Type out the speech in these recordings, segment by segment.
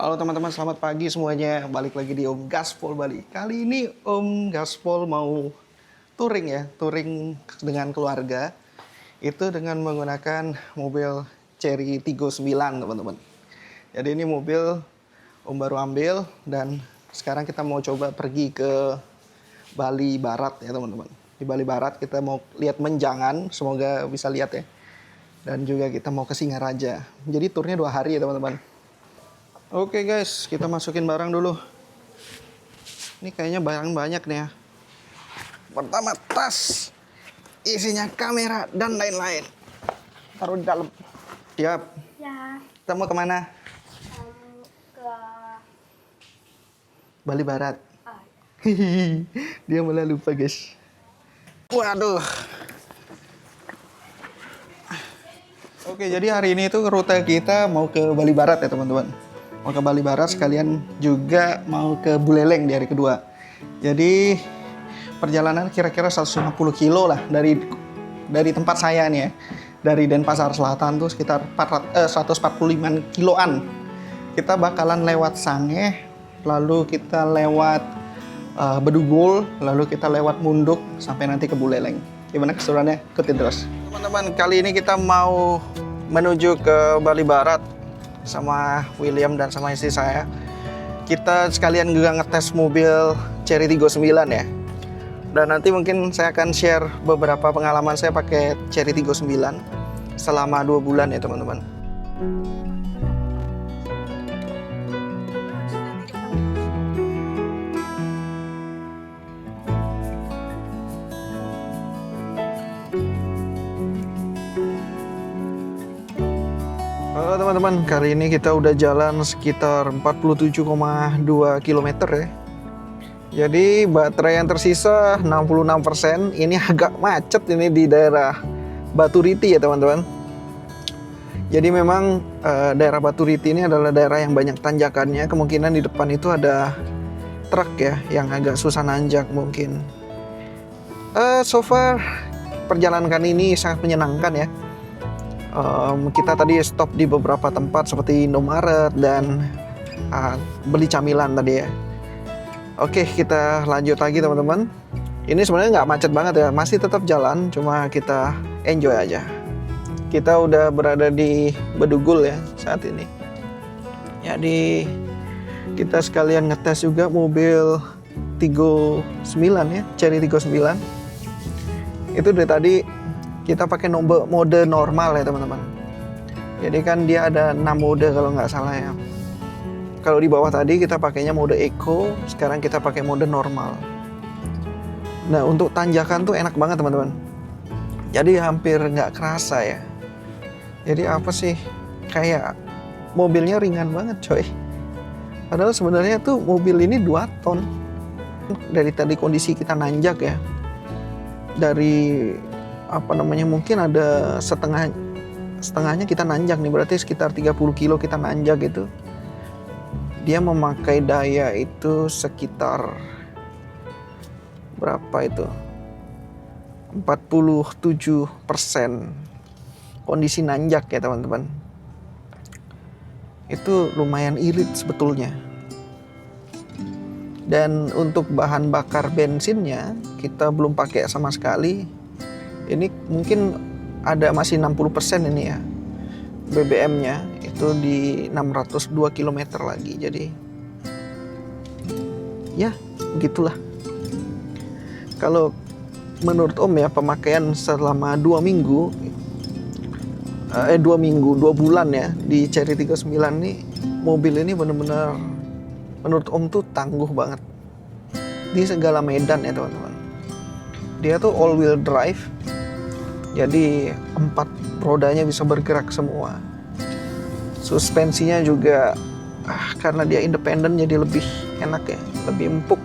Halo teman-teman, selamat pagi semuanya. Balik lagi di Om Gaspol Bali. Kali ini Om Gaspol mau touring ya, touring dengan keluarga. Itu dengan menggunakan mobil Chery Tiggo 9, teman-teman. Jadi ini mobil Om baru ambil dan sekarang kita mau coba pergi ke Bali Barat ya, teman-teman. Di Bali Barat kita mau lihat Menjangan, semoga bisa lihat ya. Dan juga kita mau ke Singaraja. Jadi turnya 2 hari ya, teman-teman. Oke guys, kita masukin barang dulu. Ini kayaknya barang banyak nih ya. Pertama tas, isinya kamera dan lain-lain. Taruh di dalam. Siap. Ya, Kita mau kemana? ke Bali Barat. ah, Hihihi, dia malah lupa guys. Waduh. Oke, jadi hari ini tuh rute kita mau ke Bali Barat ya teman-teman. Mau ke Bali Barat sekalian juga mau ke Buleleng di hari kedua. Jadi perjalanan kira-kira 150 kilo lah dari tempat saya nih ya. Dari Denpasar Selatan tuh sekitar 145 kiloan. Kita bakalan lewat Sange, lalu kita lewat Bedugul, lalu kita lewat Munduk sampai nanti ke Buleleng. Gimana keseruannya? Ikutin terus. Teman-teman, kali ini kita mau menuju ke Bali Barat sama William dan sama istri saya. Kita sekalian juga ngetes mobil Chery Tiggo 9 ya. Dan nanti mungkin saya akan share beberapa pengalaman saya pakai Chery Tiggo 9 selama 2 bulan ya teman-teman. Halo teman-teman, kali ini kita udah jalan sekitar 47,2 km ya. Jadi baterai yang tersisa 66%. Ini agak macet ini di daerah Baturiti ya teman-teman. Jadi memang daerah Baturiti ini adalah daerah yang banyak tanjakannya. Kemungkinan di depan itu ada truk ya yang agak susah nanjak mungkin. So far perjalanan kali ini sangat menyenangkan ya. Kita tadi stop di beberapa tempat seperti Indomaret dan beli camilan tadi ya. Oke, kita lanjut lagi teman-teman. Ini sebenarnya nggak macet banget ya, masih tetap jalan, cuma kita enjoy aja. Kita udah berada di Bedugul ya saat ini. Jadi kita sekalian ngetes juga mobil Tiggo 9 ya, Chery Tiggo 9. Itu dari tadi kita pakai mode normal ya teman-teman. Jadi kan dia ada 6 mode kalau nggak salah ya. Kalau di bawah tadi kita pakainya mode eco, sekarang kita pakai mode normal. Nah untuk tanjakan tuh enak banget teman-teman. Jadi hampir nggak kerasa ya. Jadi apa sih, kayak mobilnya ringan banget coy. Padahal sebenarnya tuh mobil ini 2 ton. Dari tadi kondisi kita nanjak ya. Dari mungkin ada setengahnya kita nanjak nih, berarti sekitar 30 kilo kita nanjak gitu. Dia memakai daya itu sekitar berapa itu? 47% kondisi nanjak ya teman-teman. Itu lumayan irit sebetulnya. Dan untuk bahan bakar bensinnya kita belum pakai sama sekali. Ini mungkin ada masih 60% ini ya. BBM-nya itu di 602 km lagi. Jadi ya gitulah. Kalau menurut Om ya, pemakaian selama 2 bulan ya di Chery Tiggo 9 nih, mobil ini benar-benar menurut Om tuh tangguh banget di segala medan ya teman-teman. Dia tuh all wheel drive. Jadi 4 rodanya bisa bergerak semua. Suspensinya juga karena dia independen jadi lebih enak ya, lebih empuk.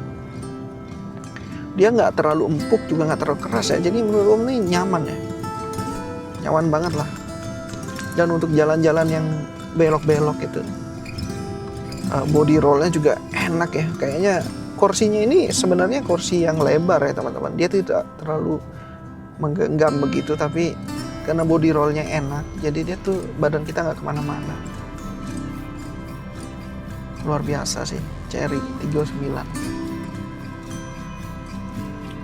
Dia nggak terlalu empuk juga nggak terlalu keras ya. Jadi menurut Om ini nyaman ya, nyaman banget lah. Dan untuk jalan-jalan yang belok-belok itu, body rollnya juga enak ya. Kayaknya kursinya ini sebenarnya kursi yang lebar ya teman-teman. Dia tidak terlalu menggenggam begitu, tapi karena body rollnya enak, jadi dia tuh badan kita nggak kemana-mana. luar biasa sih, Chery 39.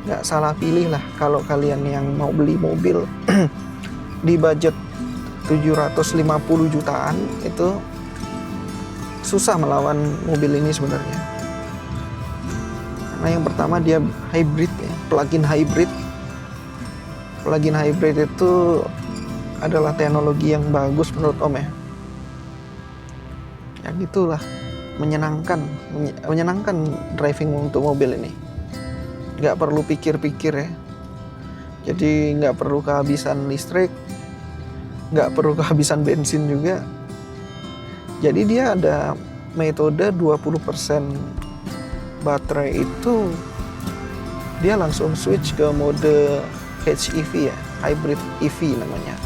Nggak salah pilih lah kalau kalian yang mau beli mobil di budget 750 jutaan, itu susah melawan mobil ini sebenarnya. Karena yang pertama dia hybrid ya, plug-in hybrid. Plug-in hybrid itu adalah teknologi yang bagus menurut Om ya. Ya gitulah, menyenangkan driving untuk mobil ini. Nggak perlu pikir-pikir ya. Jadi nggak perlu kehabisan listrik, nggak perlu kehabisan bensin juga. Jadi dia ada metode 20% baterai itu dia langsung switch ke mode HEV ya, hybrid EV namanya.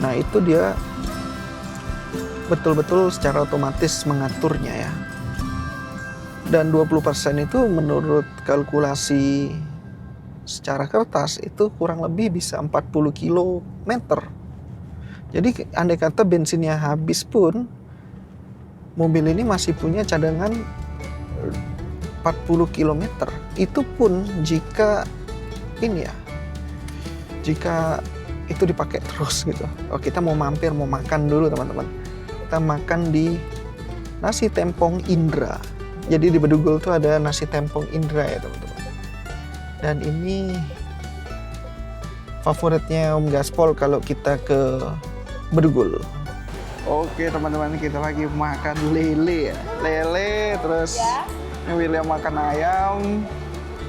Nah itu dia betul-betul secara otomatis mengaturnya ya. Dan 20% itu menurut kalkulasi secara kertas itu kurang lebih bisa 40 km. Jadi andai kata bensinnya habis pun, mobil ini masih punya cadangan 40 km. Itu pun jika ini ya, jika itu dipakai terus gitu. Oh, kita mau mampir, mau makan dulu teman-teman. Kita makan di nasi tempong Indra. Jadi di Bedugul tuh ada nasi tempong Indra ya teman-teman. Dan ini favoritnya Om Gaspol kalau kita ke Bedugul. Oke teman-teman, kita lagi makan lele ya. Lele, terus William makan ayam,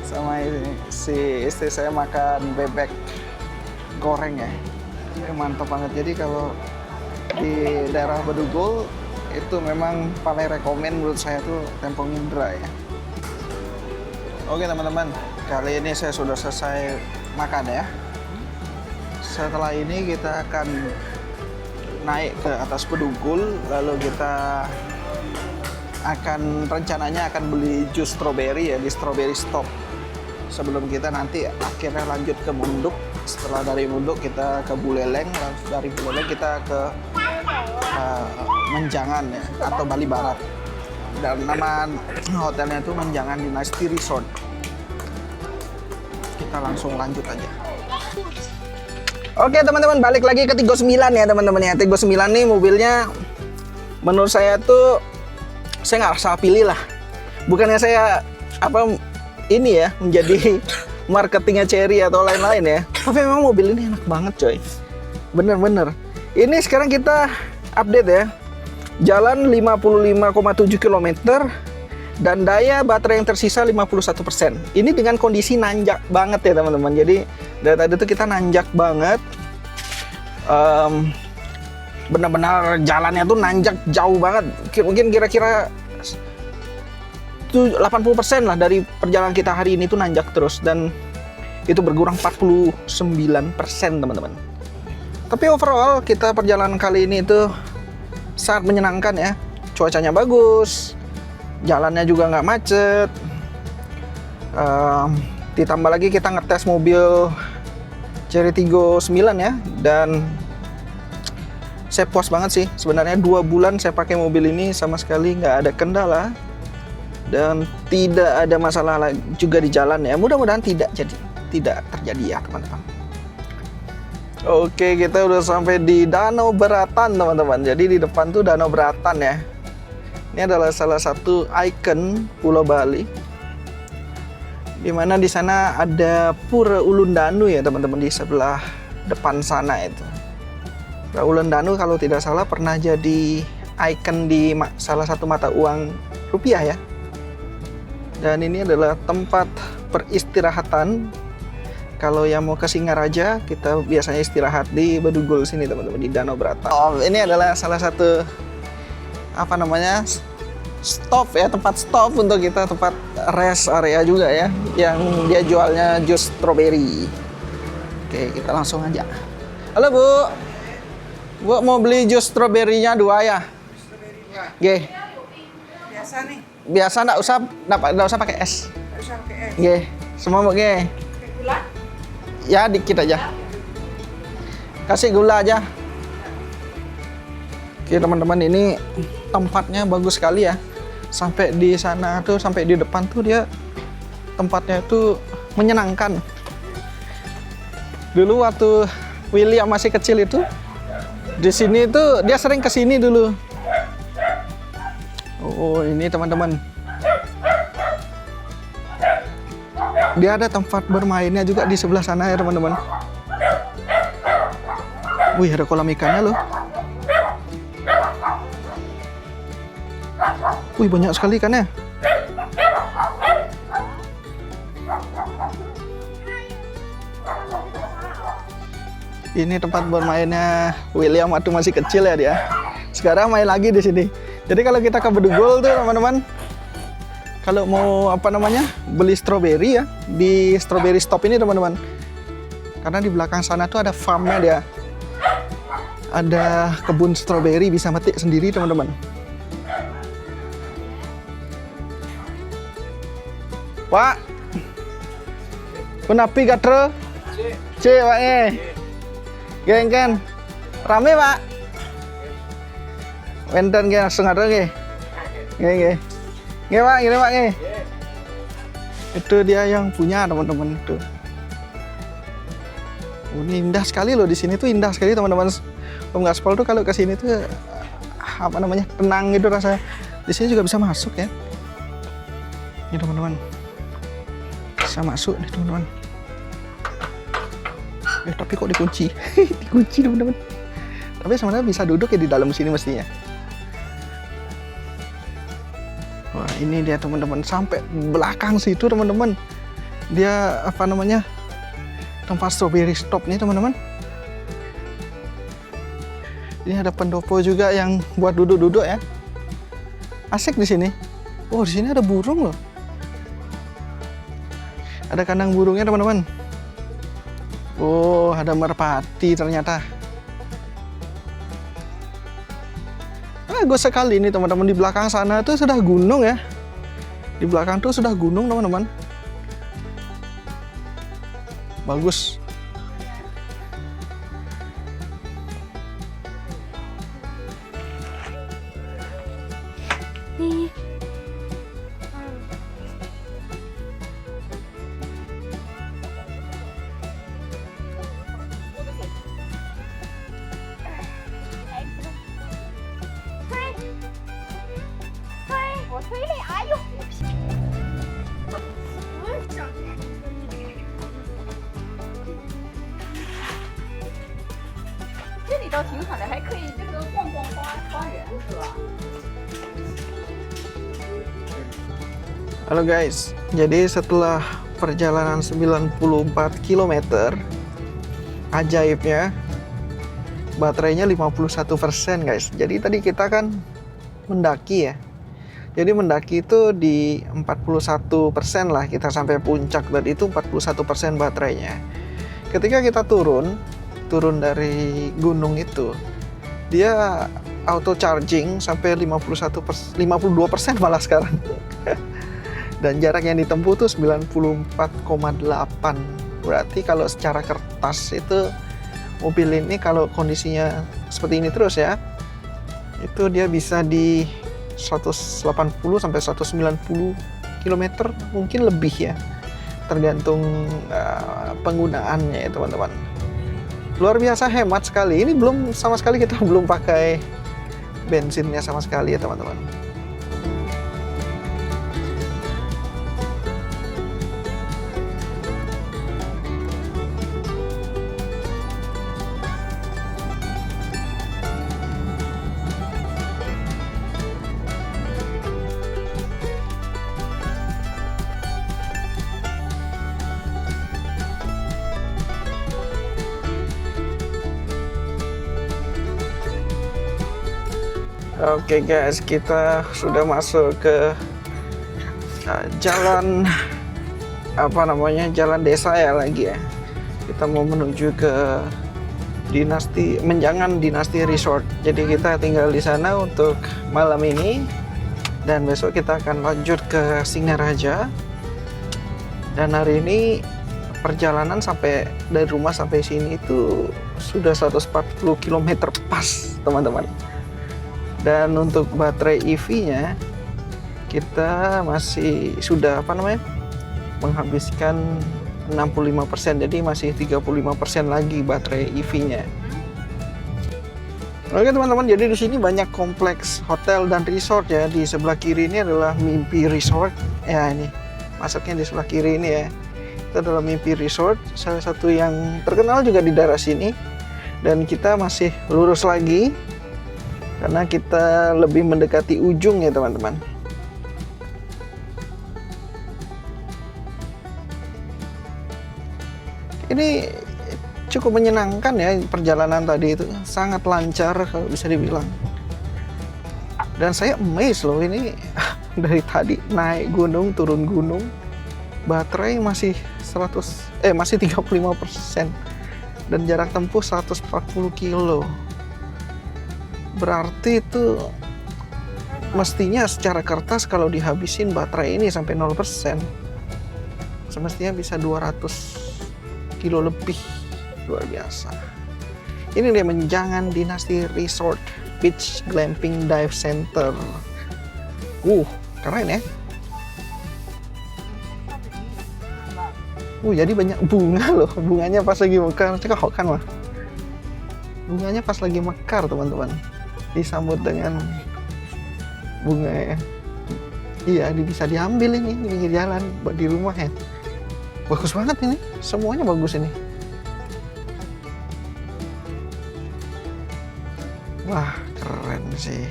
sama si istri saya makan bebek goreng ya. Ini mantap banget. Jadi kalau di daerah Bedugul itu memang paling rekomen menurut saya tuh tempong Indra ya. Oke teman-teman, kali ini saya sudah selesai makan ya. Setelah ini kita akan naik ke atas Bedugul, lalu kita rencananya akan beli jus strawberry ya di Strawberry Stop. Sebelum kita nanti akhirnya lanjut ke Munduk. Setelah dari Munduk kita ke Buleleng, dari Buleleng kita ke Menjangan ya, atau Bali Barat. Dan nama hotelnya itu Menjangan Dynasty Resort. Kita langsung lanjut aja. Oke teman-teman, balik lagi ke Tigo 9 ya teman-teman ya. Tigo 9 nih mobilnya menurut saya tuh saya nggak salah pilih lah. Bukannya saya ini ya menjadi marketingnya Chery atau lain-lain ya. Tapi memang mobil ini enak banget coy. Bener-bener. Ini sekarang kita update ya. Jalan 55,7 km dan daya baterai yang tersisa 51%. Ini dengan kondisi nanjak banget ya teman-teman. Jadi dari tadi tuh kita nanjak banget. Benar-benar jalannya tuh nanjak jauh banget. Mungkin kira-kira 80% lah dari perjalanan kita hari ini tuh nanjak terus, dan itu berkurang 49% teman-teman. Tapi overall kita perjalanan kali ini itu sangat menyenangkan ya. Cuacanya bagus, jalannya juga nggak macet. Ditambah lagi kita ngetes mobil Chery Tigo 9 ya, dan saya puas banget sih. Sebenarnya 2 bulan saya pakai mobil ini sama sekali nggak ada kendala dan tidak ada masalah juga di jalan ya. Mudah-mudahan tidak terjadi ya teman-teman. Oke, kita udah sampai di Danau Beratan teman-teman. Jadi di depan tuh Danau Beratan ya. Ini adalah salah satu ikon Pulau Bali. Dimana di sana ada Pura Ulundanu ya teman-teman, di sebelah depan sana itu. Pura Ulundanu kalau tidak salah pernah jadi ikon di salah satu mata uang rupiah ya. Dan ini adalah tempat peristirahatan. Kalau yang mau ke Singaraja, kita biasanya istirahat di Bedugul sini teman-teman, di Danau Beratan. Oh, ini adalah salah satu stop ya, tempat stop untuk kita, tempat rest area juga ya, yang dia jualnya jus strawberry. Oke, kita langsung aja. Halo Bu, Bu mau beli jus strawberry-nya 2 ya? Strawberry 2. Oke. Biasa nih. Biasa nggak usah pakai es. Nggak usah pakai es. Oke, semua Bu. Oke. Pakai gula? Ya dikit aja. Kasih gula aja. Oke teman-teman, ini tempatnya bagus sekali ya. Sampai di sana tuh, sampai di depan tuh dia tempatnya itu menyenangkan. Dulu waktu William masih kecil itu di sini tuh dia sering ke sini dulu. Oh, ini teman-teman. Dia ada tempat bermainnya juga di sebelah sana ya teman-teman. Wih, ada kolam ikannya loh. Wih, banyak sekali ikannya. Ini tempat bermainnya William waktu masih kecil ya dia. Sekarang main lagi di sini. Jadi kalau kita ke Bedugul tuh teman-teman, kalau mau apa namanya beli stroberi ya di Strawberry Stop ini teman-teman. Karena di belakang sana tuh ada farmnya dia. Ada kebun stroberi, bisa metik sendiri teman-teman. Pak, kenapi katre? Cek Pak geng kan, rame Pak. Wenten ge langsung ada ge. Ge Pak, gini Pak ge. Itu dia yang punya teman-teman itu. Oh, ini indah sekali loh di sini tuh, indah sekali teman-teman. Om Gaspol tuh kalau ke sini tuh apa namanya tenang gitu rasanya. Di sini juga bisa masuk ya. Ini teman-teman. Bisa masuk nih teman-teman. Tapi kok dikunci? Dikunci teman-teman. Tapi sebenarnya bisa duduk ya di dalam sini mestinya. Wah, ini dia teman-teman, sampai belakang situ teman-teman. Dia apa namanya? Tempat Strawberry Stop nih teman-teman. Ini ada pendopo juga yang buat duduk-duduk ya. Asik di sini. Oh, di sini ada burung loh. Ada kandang burungnya teman-teman. Oh, ada merpati ternyata. Bagus sekali ini teman-teman. Di belakang sana tuh sudah gunung ya. Di belakang tuh sudah gunung teman-teman. Bagus. Nih.我推力，哎呦！这里倒挺好的，还可以这个逛逛花园，是吧？ Halo guys, jadi setelah perjalanan 94 km, ajaibnya baterainya 51% guys. Jadi tadi kita kan mendaki ya. Jadi mendaki itu di 41% lah, kita sampai puncak tadi itu 41% baterainya. Ketika kita turun dari gunung itu, dia auto charging sampai 52% malah sekarang. Dan jarak yang ditempuh tuh 94,8. Berarti kalau secara kertas itu mobil ini kalau kondisinya seperti ini terus ya, itu dia bisa di 180 sampai 190 km mungkin lebih ya, tergantung penggunaannya ya teman-teman. Luar biasa hemat sekali. Ini belum sama sekali, kita belum pakai bensinnya sama sekali ya teman-teman. Oke guys, kita sudah masuk ke jalan apa namanya, jalan desa ya lagi ya. Kita mau menuju ke Menjangan Dinasti Resort. Jadi kita tinggal di sana untuk malam ini dan besok kita akan lanjut ke Singaraja. Dan hari ini perjalanan sampai dari rumah sampai sini itu sudah 140 km pas teman-teman. Dan untuk baterai EV-nya kita masih sudah menghabiskan 65%, jadi masih 35% lagi baterai EV-nya. Oke teman-teman, jadi di sini banyak kompleks hotel dan resort ya. Di sebelah kiri ini adalah Mimpi Resort. Ya ini, masuknya di sebelah kiri ini ya. Itu adalah Mimpi Resort, salah satu yang terkenal juga di daerah sini. Dan kita masih lurus lagi, karena kita lebih mendekati ujung ya teman-teman. Ini cukup menyenangkan ya, perjalanan tadi itu sangat lancar kalau bisa dibilang. Dan saya amazed loh, ini dari tadi naik gunung turun gunung baterai masih 35% dan jarak tempuh 140 kilo. Berarti itu mestinya secara kertas kalau dihabisin baterai ini sampai 0%, semestinya bisa 200 kilo lebih. Luar biasa. Ini dia Menjangan Dynasty Resort Beach Glamping Dive Center. Keren ya. Jadi banyak bunga loh. Bunganya pas lagi mekar. Bunganya pas lagi mekar teman-teman. Disambut dengan bunga ya. Iya, bisa diambil ini di pinggir jalan buat di rumah ya. Bagus banget ini. Semuanya bagus ini. Wah, keren sih.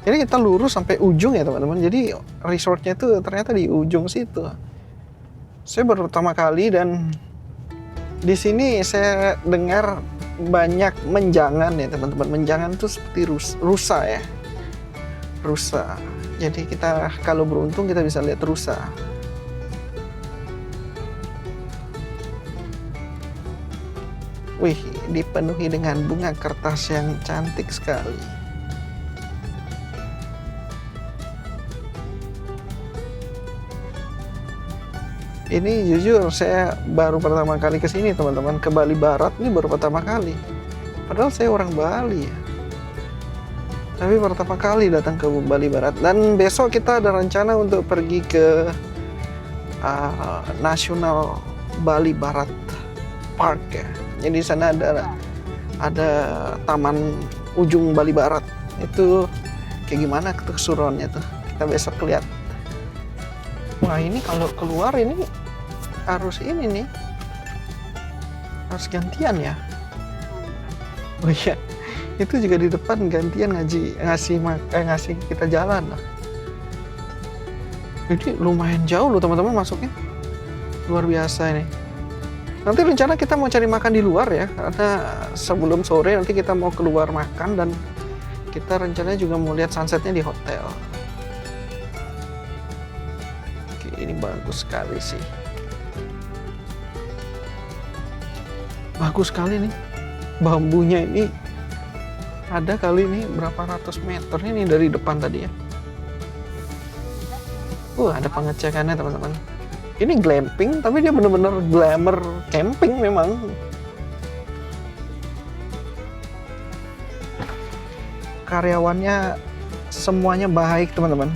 Jadi kita lurus sampai ujung ya teman-teman. Jadi resortnya itu ternyata di ujung situ. Saya baru pertama kali dan di sini saya dengar banyak menjangan ya teman-teman. Menjangan itu seperti rusa ya. Rusa. Jadi kita kalau beruntung kita bisa lihat rusa. Wih, dipenuhi dengan bunga kertas yang cantik sekali. Ini jujur saya baru pertama kali ke sini teman-teman, ke Bali Barat ini baru pertama kali. Padahal saya orang Bali ya. Tapi pertama kali datang ke Bali Barat, dan besok kita ada rencana untuk pergi ke National Bali Barat Park ya. Jadi di sana ada taman ujung Bali Barat. Itu kayak gimana keseruannya tuh. Kita besok lihat. Wah, ini kalau keluar ini harus ini nih. Harus gantian ya. Oh iya. Itu juga di depan gantian ngasih kita jalan lah. Jadi lumayan jauh loh teman-teman masuknya. Luar biasa ini. Nanti rencana kita mau cari makan di luar ya, karena sebelum sore nanti kita mau keluar makan dan kita rencananya juga mau lihat sunsetnya di hotel. Oke, ini bagus sekali sih. Bagus sekali nih. Bambunya ini ada kali ini berapa ratus meter ini dari depan tadi ya. Ada pengecekannya teman-teman. Ini glamping, tapi dia bener-bener glamour camping memang. Karyawannya semuanya baik teman-teman,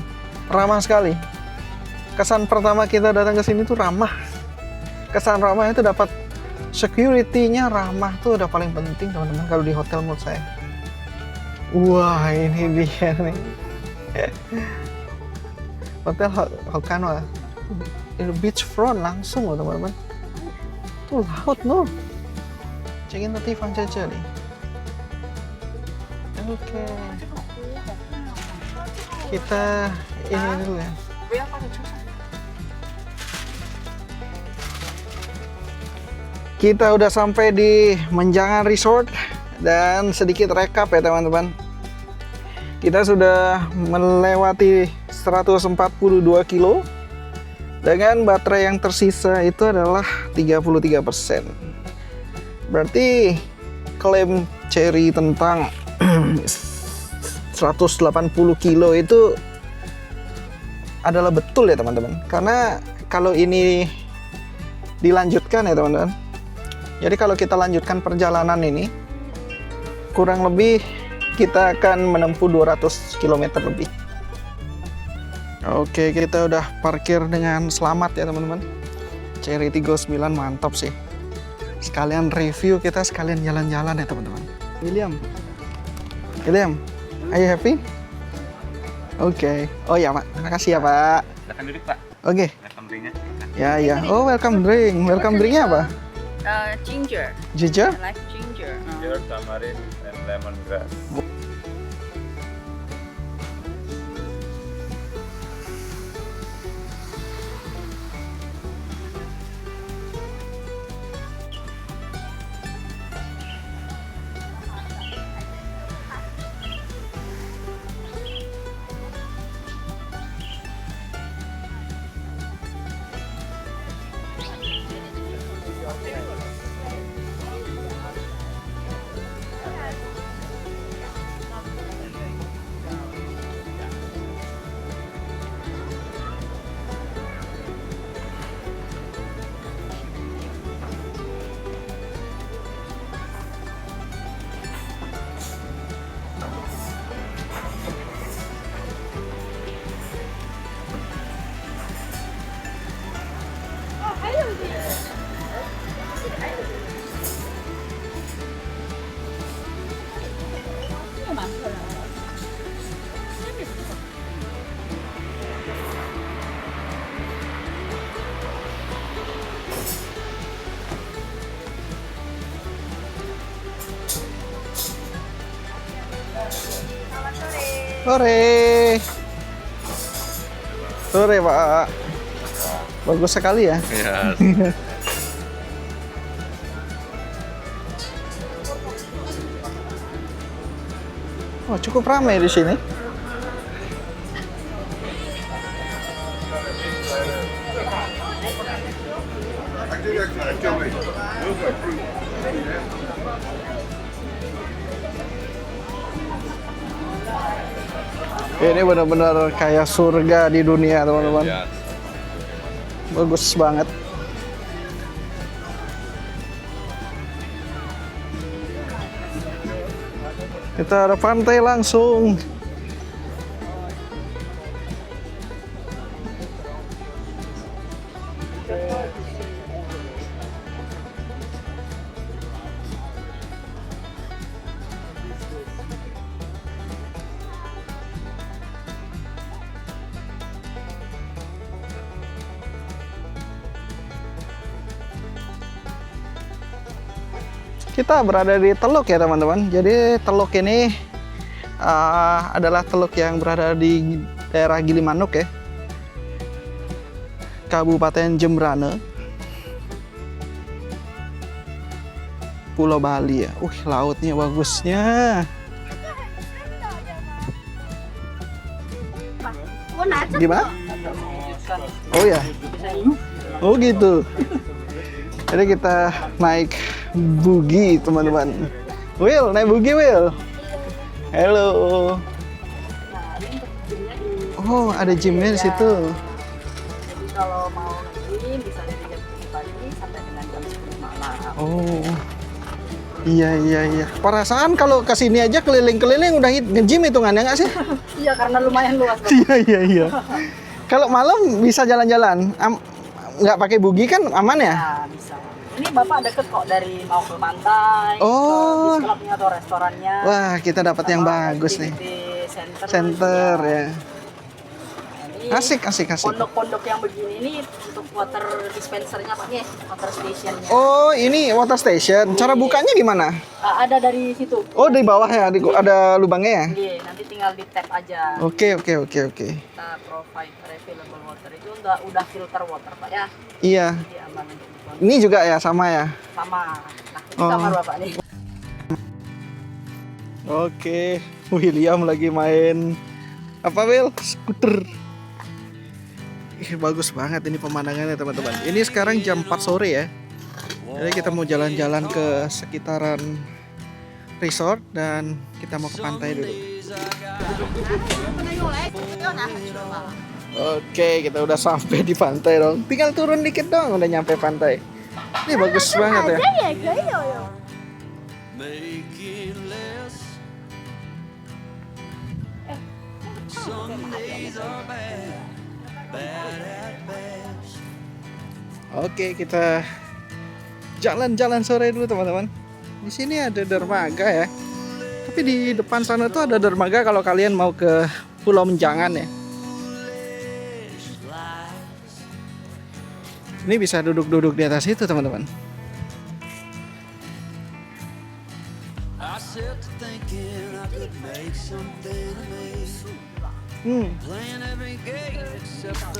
ramah sekali. Kesan pertama kita datang ke sini tuh ramah. Kesan ramah itu dapat security-nya ramah tuh udah paling penting teman-teman kalau di hotel menurut saya. Wah, ini dia nih. Hotel Hokkano. Ini beachfront langsung loh teman-teman. Tuh laut loh. Cekin nanti Fang Caca nih. Oke. Kita ini dulu ya. Kita udah sampai di Menjangan Resort dan sedikit rekap ya teman-teman. Kita sudah melewati 142 kilo. Dengan baterai yang tersisa itu adalah 33%. Berarti klaim Cherry tentang 180 kilo itu adalah betul ya teman-teman. Karena kalau ini dilanjutkan ya teman-teman. Jadi kalau kita lanjutkan perjalanan ini, kurang lebih kita akan menempuh 200 km lebih. Oke, kita udah parkir dengan selamat ya teman-teman. Cherry 39 mantap sih. Sekalian review, kita sekalian jalan-jalan ya teman-teman. William, are you happy? Oke. Oh ya Pak, terima kasih ya Pak. Silakan duduk Pak. Oke. Welcome drinknya. Ya ya. Oh welcome drink. Welcome drinknya apa? Ginger. Ginger? I like ginger. Ginger, tamarind, and lemongrass. Sore. Sore Pak. Bagus sekali ya. Yes. Oh, cukup ramai di sini. Ini benar-benar kayak surga di dunia, teman-teman. Yes. Bagus banget. Kita ada pantai langsung. Kita berada di Teluk ya teman-teman. Jadi Teluk ini adalah teluk yang berada di daerah Gilimanuk ya, Kabupaten Jembrane, Pulau Bali ya. Lautnya bagusnya. Gimana? Oh ya. Oh gitu. Jadi kita naik bugi teman-teman. Will, naik bugi Will. Halo. Oh, ada gymnya di situ. Jadi kalau mau nge-gym bisa dari jam 7 pagi sampai dengan jam 10 malam. Oh. Iya. Perasaan kalau ke sini aja keliling-keliling udah nge-gym hitungannya nggak sih? Iya, karena lumayan luas. Iya. Kalau malam bisa jalan-jalan. Nggak pakai bugi kan aman ya? Nah, bisa. Ini Bapak deket kok dari mau ke pantai, Oh. ke clubnya atau restorannya. Wah, kita dapat yang bagus nih. Center ya. Ini Asik. Pondok-pondok yang begini ini untuk water dispensernya Pak nih, water stationnya. Oh, ini water station. Cara bukanya gimana? Ada dari situ. Oh, di bawah ya, ada lubangnya ya? Iya, nanti tinggal di tap aja. Oke. Kita provide refillable water itu udah filter water Pak ya. Iya. Jadi aman untuk dikonsumsi. Ini juga ya sama ya? Sama. Nah, ini Oh. kamar Bapak nih. Oke, William lagi main apa Will? Skuter. Bagus banget ini pemandangannya teman-teman. Ini sekarang jam 4 sore ya. Jadi kita mau jalan-jalan ke sekitaran resort dan kita mau ke pantai dulu. Oke, kita udah sampai di pantai dong. Tinggal turun dikit dong, udah nyampe pantai. Ini bagus banget ya. Oke, kita jalan-jalan sore dulu teman-teman. Di sini ada dermaga ya. Tapi di depan sana tuh ada dermaga kalau kalian mau ke Pulau Menjangan ya. Ini bisa duduk-duduk di atas itu teman-teman.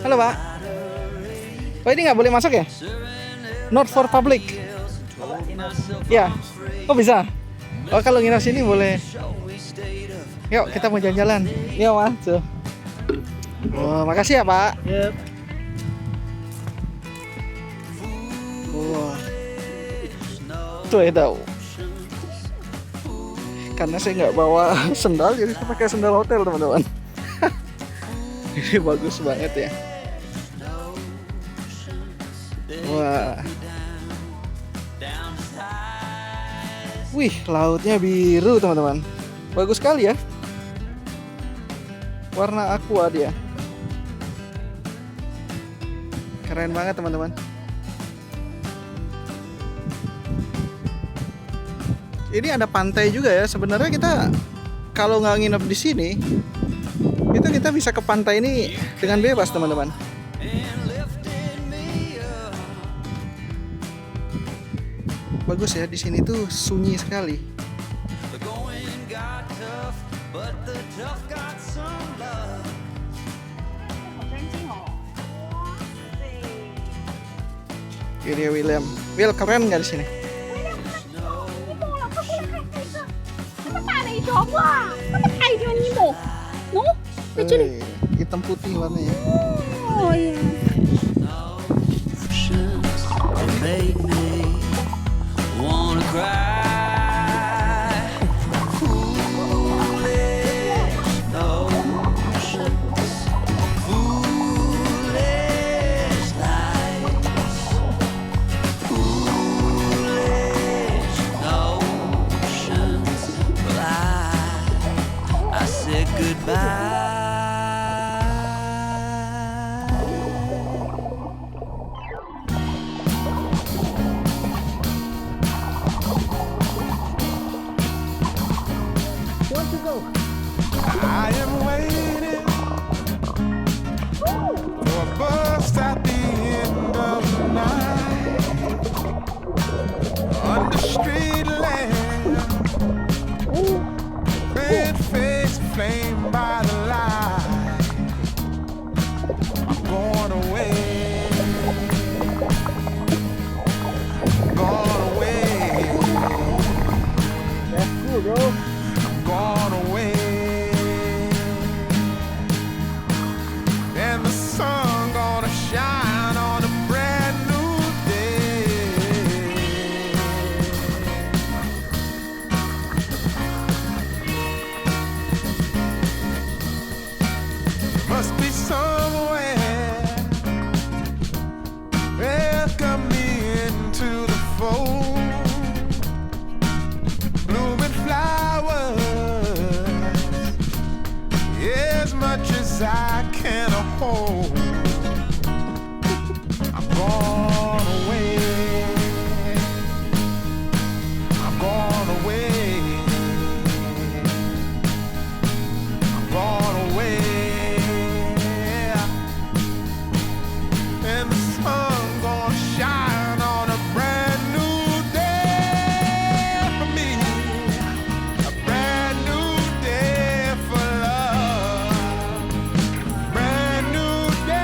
Halo Pak. Pak, ini nggak boleh masuk ya? Not for public. Ya. Oh bisa. Oh kalau nginap sini boleh. Yuk kita mau jalan-jalan. Yuk Mas. Tuh. Oh, makasih ya Pak. Yep. Wah. Tuh ya tahu. Karena saya nggak bawa sendal, jadi saya pakai sendal hotel teman-teman. Ini bagus banget ya. Wah. Wih, lautnya biru teman-teman. Bagus sekali ya. Warna aqua dia. Keren banget teman-teman. Ini ada pantai juga ya. Sebenarnya kita kalau nggak nginep di sini, itu kita bisa ke pantai ini dengan bebas teman-teman. Bagus ya, di sini tuh sunyi sekali. Ini William. Will, keren nggak di sini? Hitam putih warnanya. Oh iya. I am waiting for a bus at the end of the night. Under street lamp, red face flame by the light. I'm going away. Gone away. That's cool, bro. Gone away. And the sun gonna shine on a brand new day. Must be somewhere welcome me into the fold. Blooming flowers, as much as I can hold. I'm gone away. I'm gone away. I'm gone away. And the sun gonna shine on a brand new day for me. A brand new day for love. Brand new day.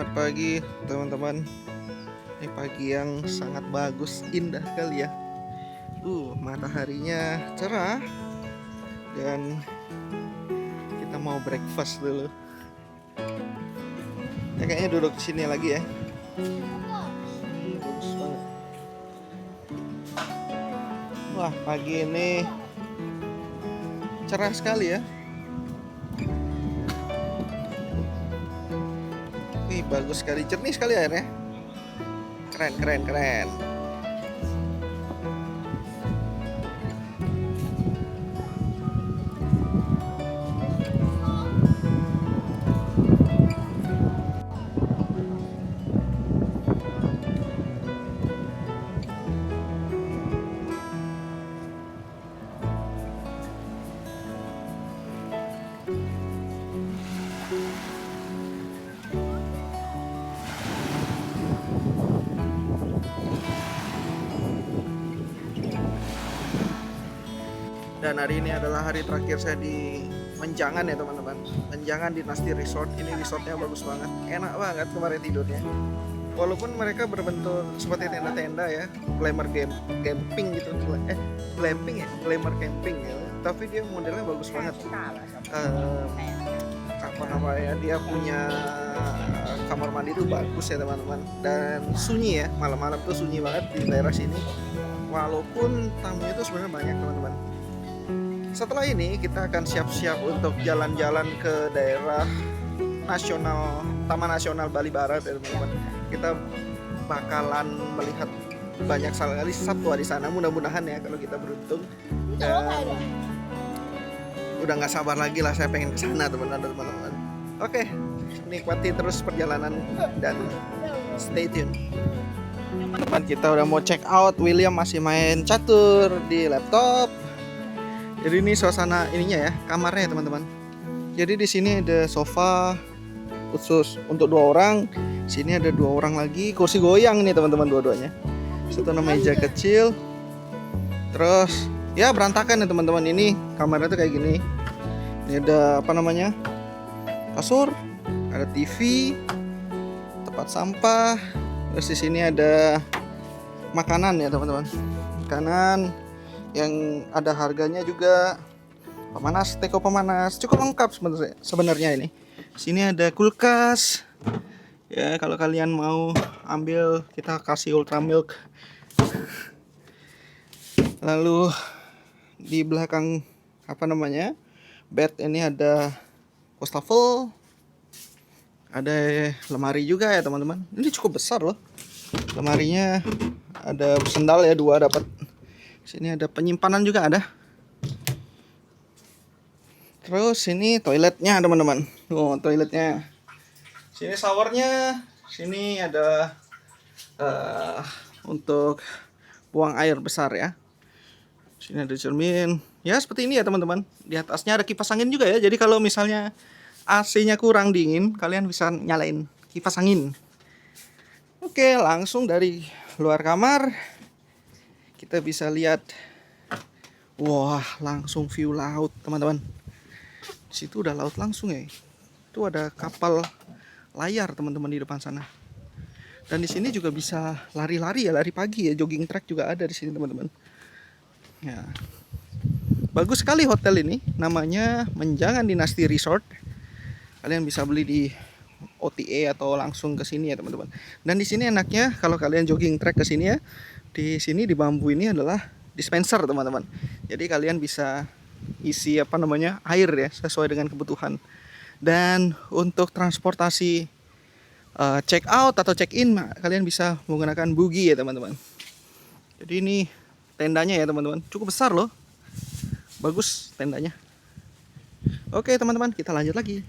Selamat pagi teman-teman. Ini pagi yang sangat bagus, indah kali ya. Mataharinya cerah dan kita mau breakfast dulu. Ya, kayaknya duduk di sini lagi ya. Bagus banget. Wah, pagi ini cerah sekali ya. Wih, bagus sekali, jernih sekali airnya. Keren, keren, keren. Dan hari ini adalah hari terakhir saya di Menjangan ya teman-teman. Menjangan Dynasty Resort. Ini resortnya bagus banget, enak banget kemarin tidurnya. Walaupun mereka berbentuk seperti tenda-tenda ya, glamour camping gitu, glamping ya, glamour camping ya. Tapi dia modelnya bagus banget. Apa namanya? Dia punya kamar mandi itu bagus ya teman-teman. Dan sunyi ya, malam-malam tuh sunyi banget di daerah sini. Walaupun tamunya itu sebenarnya banyak teman-teman. Setelah ini kita akan siap-siap untuk jalan-jalan ke daerah nasional, Taman Nasional Bali Barat ya teman-teman. Kita bakalan melihat banyak sekali satwa di sana, mudah-mudahan ya kalau kita beruntung. Udah nggak sabar lagi lah, saya pengen ke sana teman-teman. Oke, nikmati terus perjalanan dan stay tune. Teman, kita udah mau check out. William masih main catur di laptop. Jadi ini suasana ininya ya, kamarnya ya teman-teman. Jadi di sini ada sofa khusus untuk 2 orang. Sini ada 2 orang lagi, kursi goyang nih teman-teman dua-duanya. Satu meja kecil. Terus ya berantakan ya teman-teman, ini kamarnya tuh kayak gini. Ini ada apa namanya? Kasur, ada TV, tempat sampah. Terus di sini ada makanan ya teman-teman. Makanan yang ada harganya juga, pemanas, teko pemanas, cukup lengkap sebenarnya ini. Sini ada kulkas. Ya, kalau kalian mau ambil, kita kasih ultra milk. Lalu di belakang apa namanya? Bed ini ada wastafel. Ada lemari juga ya, teman-teman. Ini cukup besar loh. Lemarinya ada sendal ya, 2 dapat. Sini ada penyimpanan juga ada. Terus sini toiletnya teman-teman. Toiletnya. Sini showernya. Sini ada untuk buang air besar ya. Sini ada cermin. Ya seperti ini ya teman-teman. Di atasnya ada kipas angin juga ya. Jadi kalau misalnya AC-nya kurang dingin, kalian bisa nyalain kipas angin. Oke, langsung dari luar kamar kita bisa lihat, wah, langsung view laut teman-teman. Di situ udah laut langsung ya. Itu ada kapal layar teman-teman di depan sana. Dan di sini juga bisa lari-lari ya, lari pagi ya, jogging track juga ada di sini teman-teman. Ya, bagus sekali hotel ini, namanya Menjangan Dynasty Resort. Kalian bisa beli di OTA atau langsung ke sini ya teman-teman. Dan di sini enaknya kalau kalian jogging track ke sini ya. Di sini di bambu ini adalah dispenser teman-teman. Jadi kalian bisa isi apa namanya air ya sesuai dengan kebutuhan. Dan untuk transportasi check out atau check in kalian bisa menggunakan buggy ya teman-teman. Jadi ini tendanya ya teman-teman, cukup besar loh. Bagus tendanya. Oke teman-teman, kita lanjut lagi.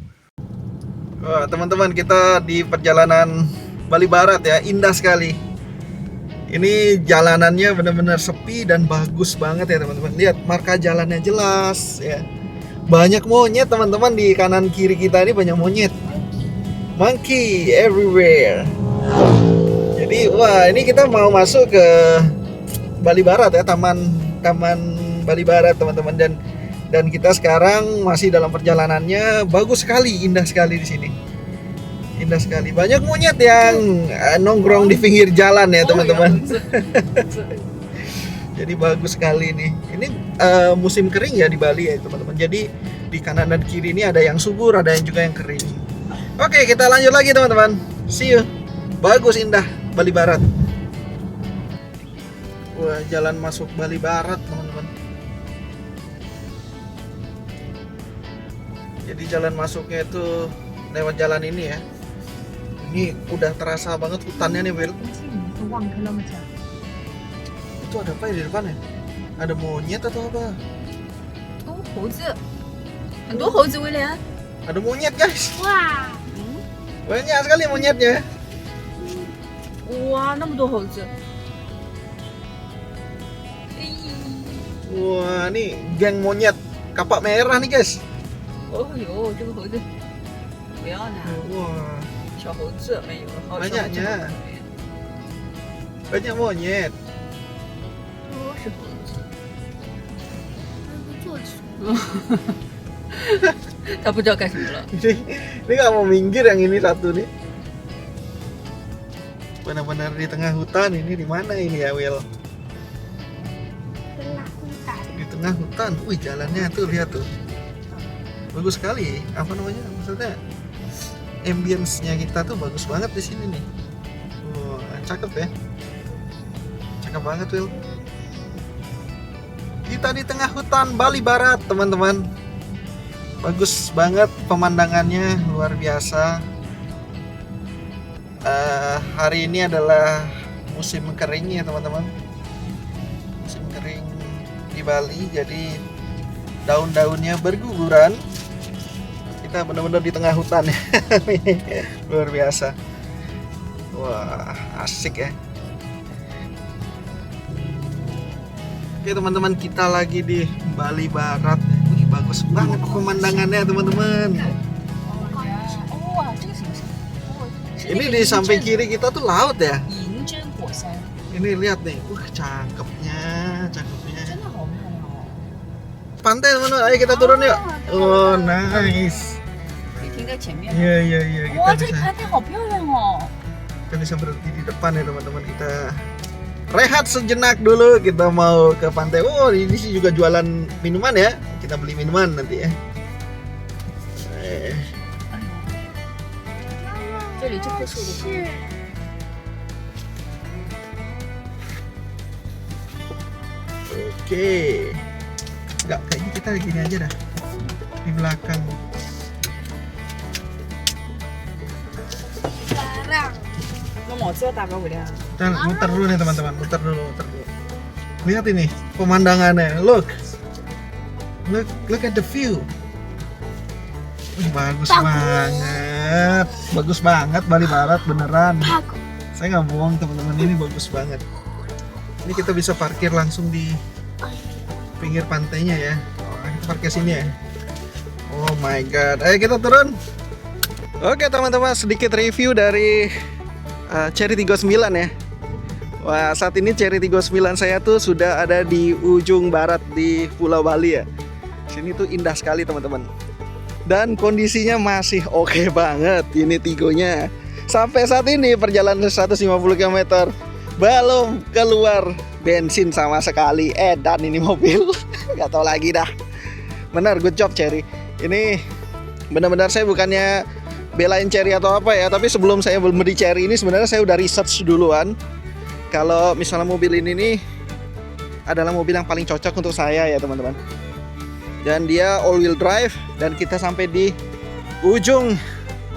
Wah, teman-teman, kita di perjalanan Bali Barat ya, indah sekali. Ini jalanannya benar-benar sepi dan bagus banget ya teman-teman. Lihat marka jalannya jelas ya. Banyak monyet teman-teman, di kanan kiri kita ini banyak monyet. Monkey everywhere. Jadi wah, ini kita mau masuk ke Bali Barat ya, Taman Bali Barat teman-teman, dan kita sekarang masih dalam perjalanannya. Bagus sekali, indah sekali di sini. Indah sekali. Banyak monyet yang nongkrong di pinggir jalan ya teman-teman. Jadi bagus sekali nih. Ini musim kering ya di Bali ya teman-teman. Jadi di kanan dan kiri ini ada yang subur, ada yang juga yang kering. Oke, kita lanjut lagi teman-teman. See you. Bagus, indah Bali Barat. Wah, jalan masuk Bali Barat teman-teman. Jadi jalan masuknya itu lewat jalan ini ya. Ini udah terasa banget hutannya nih, Will. Itu ada apa ya di depan ya? Ada monyet atau apa? 哦，猴子，很多猴子，威廉。 Ada monyet guys. 哇， Banyak sekali monyetnya. 哇，那么多猴子。 Wah, ini geng monyet kapak merah nih guys. 哦呦，这个猴子不要拿， Wah, 小猴子没有，好 banyaknya. Banyak monyet. 都是猴子。他不知道干什么了。 Ini nggak mau minggir yang ini satu nih. Benar-benar di tengah hutan ini, di mana ini ya, Will? Di tengah hutan. Wih, jalannya tuh lihat tuh. Bagus sekali. Apa namanya? Maksudnya ambience-nya kita tuh bagus banget di sini nih. Wah, cakep ya. Cakep banget, Will. Kita di tengah hutan Bali Barat, teman-teman. Bagus banget pemandangannya, luar biasa. Hari ini adalah musim kering ya teman-teman. Musim kering di Bali, jadi daun-daunnya berguguran. Kita benar-benar di tengah hutan ya. Luar biasa. Wah, asik ya. Oke teman-teman, kita lagi di Bali Barat. Wih, bagus banget pemandangannya teman-teman. Ini di samping kiri kita tuh laut ya. Ini lihat nih, cakepnya, cakepnya. Pantai teman-teman, ayo kita turun yuk. Oh, nice. 可以停在前面。 Iya, iya, iya. 哇，这里拍的好漂亮哦！ Kita bisa berhenti di depan ya teman-teman. Kita rehat sejenak dulu. Kita mau ke pantai. Oh, ini sih juga jualan minuman ya. Kita beli minuman nanti ya. 这里这棵树的是 Oke. Enggak, kayaknya kita gini aja dah. Di belakang. Sekarang. 那么这大哥回来。 Kita muter dulu nih teman-teman. Muter dulu, muter dulu. Lihat ini pemandangannya. Look. Look at the view. Wih, bagus banget. Bagus banget Bali Barat beneran. Saya nggak bohong teman-teman, ini bagus banget. Ini kita bisa parkir langsung di pinggir pantainya ya. Kita parkir sini ya. Oh my god. Ayo kita turun. Oke teman-teman, sedikit review dari Cherry 39 ya. Wah, saat ini Cherry 39 saya tuh sudah ada di ujung barat di Pulau Bali ya. Sini tuh indah sekali teman-teman. Dan kondisinya masih oke banget ini Tigonya. Sampai saat ini perjalanan 150 km belum keluar bensin sama sekali. Dan ini mobil nggak tahu lagi dah. Benar, good job Cherry. Ini benar-benar saya bukannya belain Cherry atau apa ya, tapi sebelum saya beli Cherry ini sebenarnya saya udah research duluan. Kalau misalnya mobil ini nih adalah mobil yang paling cocok untuk saya ya teman-teman. Dan dia all wheel drive dan kita sampai di ujung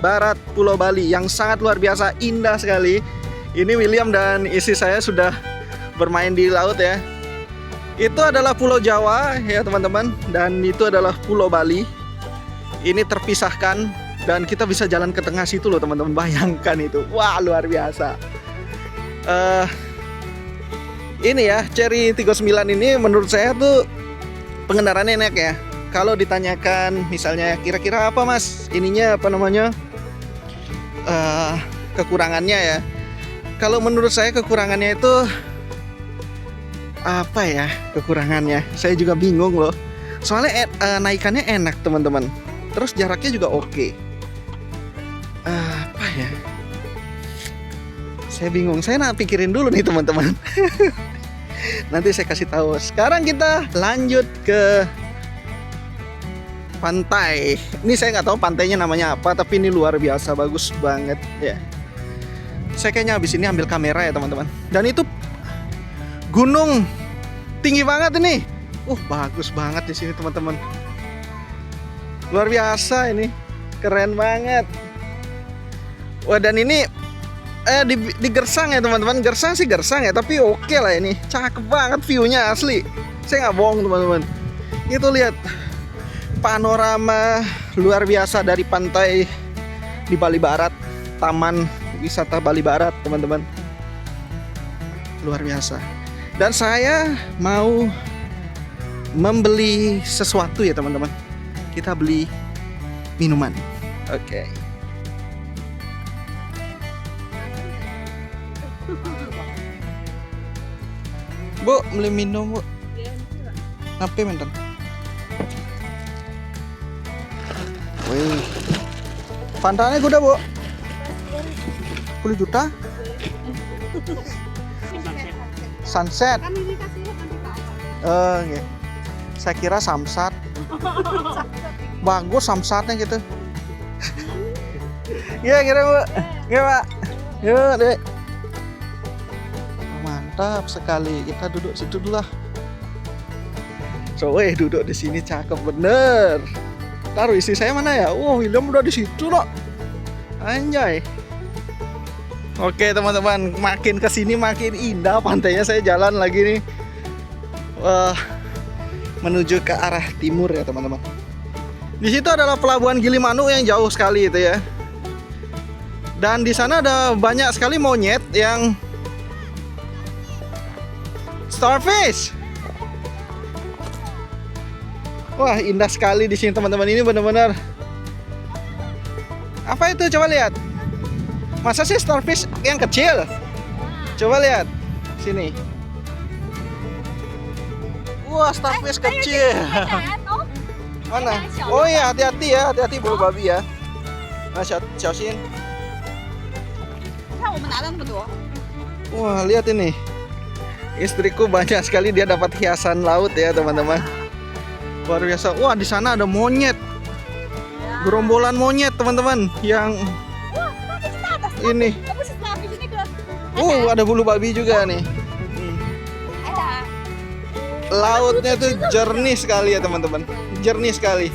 barat Pulau Bali yang sangat luar biasa, indah sekali. Ini William dan istri saya sudah bermain di laut ya. Itu adalah Pulau Jawa ya teman-teman, dan itu adalah Pulau Bali. Ini terpisahkan dan kita bisa jalan ke tengah situ loh teman-teman. Bayangkan itu, wah luar biasa. Ini ya Cherry 39 ini menurut saya tuh pengendaraannya enak ya. Kalau ditanyakan misalnya kira-kira apa mas ininya apa namanya kekurangannya ya. Kalau menurut saya kekurangannya itu apa ya kekurangannya? Saya juga bingung loh. Soalnya naikannya enak teman-teman. Terus jaraknya juga oke. Apa ya. Saya bingung, saya nak pikirin dulu nih teman-teman. Nanti saya kasih tahu. Sekarang kita lanjut ke pantai. Ini saya nggak tahu pantainya namanya apa, tapi ini luar biasa bagus banget ya. Saya kayaknya habis ini ambil kamera ya teman-teman. Dan itu gunung tinggi banget ini. Bagus banget di sini teman-teman. Luar biasa ini, keren banget. Wah, dan ini di Gersang ya teman-teman. Gersang sih Gersang ya, tapi oke lah ini. Cakep banget view-nya asli. Saya nggak bohong teman-teman. Itu lihat panorama luar biasa dari pantai di Bali Barat, Taman Wisata Bali Barat teman-teman. Luar biasa. Dan saya mau membeli sesuatu ya teman-teman. Kita beli minuman. Oke. Bu, beli minum bu. Ngapain menten? Wih, Fantanya kuda bu. 10 juta. Sunset. Oke. Saya kira samsat. Bagus samsatnya gitu. Iya kira bu. Iya pak. Yuk dek. Mantap sekali. Kita duduk situ dulu lah. So, duduk di sini cakep bener. Taruh istri saya mana ya? William udah di situ loh. Anjay. Oke teman-teman, makin kesini makin indah pantainya. Saya jalan lagi nih. Menuju ke arah timur ya teman-teman. Di situ adalah pelabuhan Gilimanuk yang jauh sekali itu ya. Dan di sana ada banyak sekali monyet yang starfish. Wah, indah sekali di sini teman-teman. Ini benar-benar. Apa itu? Coba lihat. Masa sih starfish yang kecil? Coba lihat. Sini. Wah, starfish kecil. Mana? Oh iya, hati-hati ya, hati-hati bulu babi ya. Nah, Xiaoxin. Wah, lihat ini. Istriku banyak sekali dia dapat hiasan laut ya, teman-teman. Luar biasa. Wah, di sana ada monyet. Gerombolan monyet, teman-teman, yang ini. Ada bulu babi juga nih. Lautnya tuh jernih sekali ya teman-teman, jernih sekali.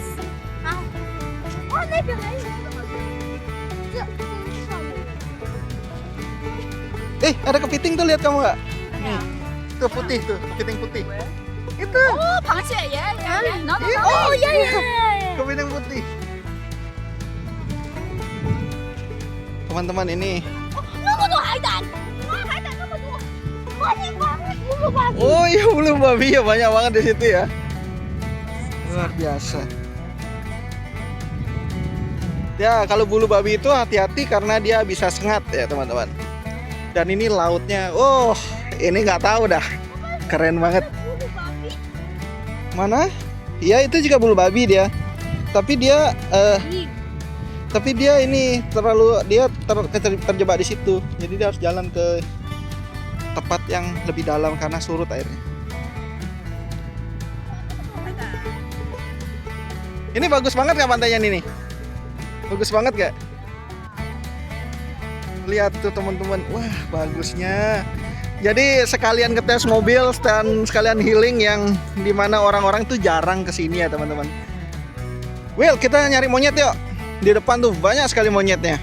Ada kepiting tuh, lihat kamu nggak? Tuh putih tuh, kepiting putih. Itu. Kepiting putih. Teman-teman ini. Oh iya, bulu babi ya banyak banget di situ ya. Luar biasa. Ya, kalau bulu babi itu hati-hati karena dia bisa sengat ya teman-teman. Dan ini lautnya, ini nggak tahu dah. Keren banget. Mana? Ya itu juga bulu babi dia. Tapi dia ini terjebak di situ. Jadi dia harus jalan ke tempat yang lebih dalam karena surut airnya. Ini bagus banget gak pantainya ini? Bagus banget gak? Lihat tuh teman-teman, wah bagusnya. Jadi sekalian ngetes mobil dan sekalian healing yang dimana orang-orang tuh jarang kesini ya teman-teman. Will, kita nyari monyet yuk. Di depan tuh banyak sekali monyetnya.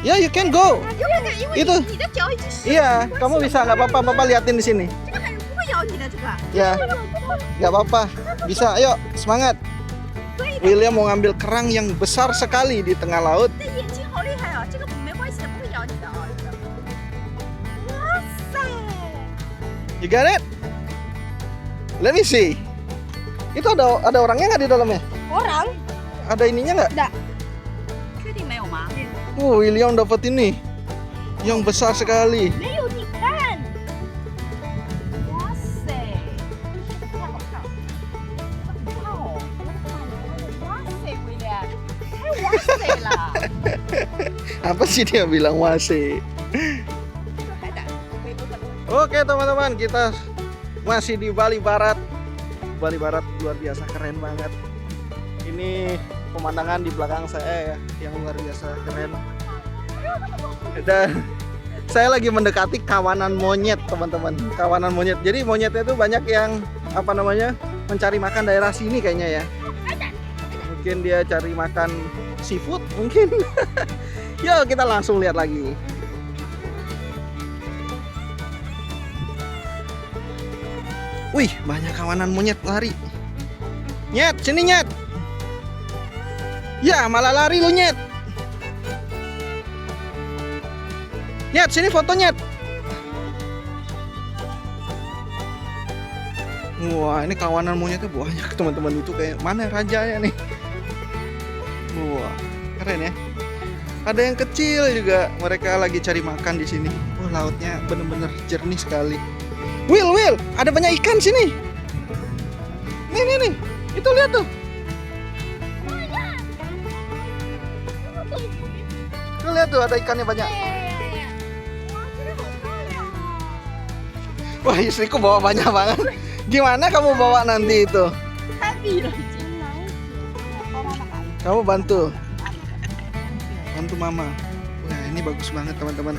Ya, you can go. Itu. Iya, kamu bisa, nggak apa-apa. Papa liatin di sini. Ya, nggak apa-apa. Bisa, ayo semangat. William mau ngambil kerang yang besar sekali di tengah laut. You got it? Let me see. Itu ada orangnya nggak di dalamnya? Orang? Ada ininya nggak? Nggak. William dapat ini yang besar sekali. Apa sih dia bilang masih? Oke teman-teman, kita masih di Bali Barat. Bali Barat luar biasa, keren banget. Ini pemandangan di belakang saya ya, yang luar biasa keren. Dan saya lagi mendekati kawanan monyet teman-teman, kawanan monyet. Jadi monyetnya itu banyak yang mencari makan daerah sini kayaknya ya. Mungkin dia cari makan seafood mungkin. Yuk kita langsung lihat lagi. Wih, banyak kawanan monyet lari. Nyet, sini Nyet. Ya, malah lari lu Nyet. Nyet, sini foto Nyet. Wah, ini kawanan monyetnya banyak teman-teman. Itu kayak mana rajanya nih? Wah, keren ya. Ada yang kecil juga, mereka lagi cari makan di sini. Oh, lautnya bener-bener jernih sekali. Will, ada banyak ikan sini. Nih, itu lihat tuh. Tuh lihat tuh, ada ikannya banyak. Wah, istriku bawa banyak banget. Gimana kamu bawa nanti itu? Kamu bantu mama. Wah, ini bagus banget teman-teman.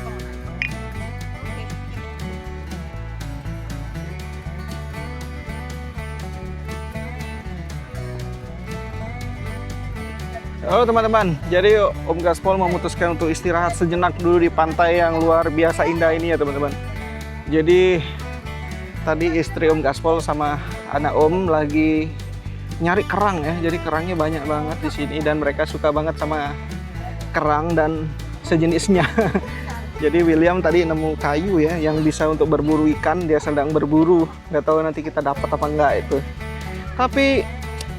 Halo teman-teman, jadi Om Gaspol memutuskan untuk istirahat sejenak dulu di pantai yang luar biasa indah ini ya teman-teman. Jadi tadi istri Om Gaspol sama anak Om lagi nyari kerang ya. Jadi kerangnya banyak banget di sini dan mereka suka banget sama kerang dan sejenisnya. Jadi William tadi nemu kayu ya yang bisa untuk berburu ikan, dia sedang berburu. Nggak tahu nanti kita dapat apa enggak itu. Tapi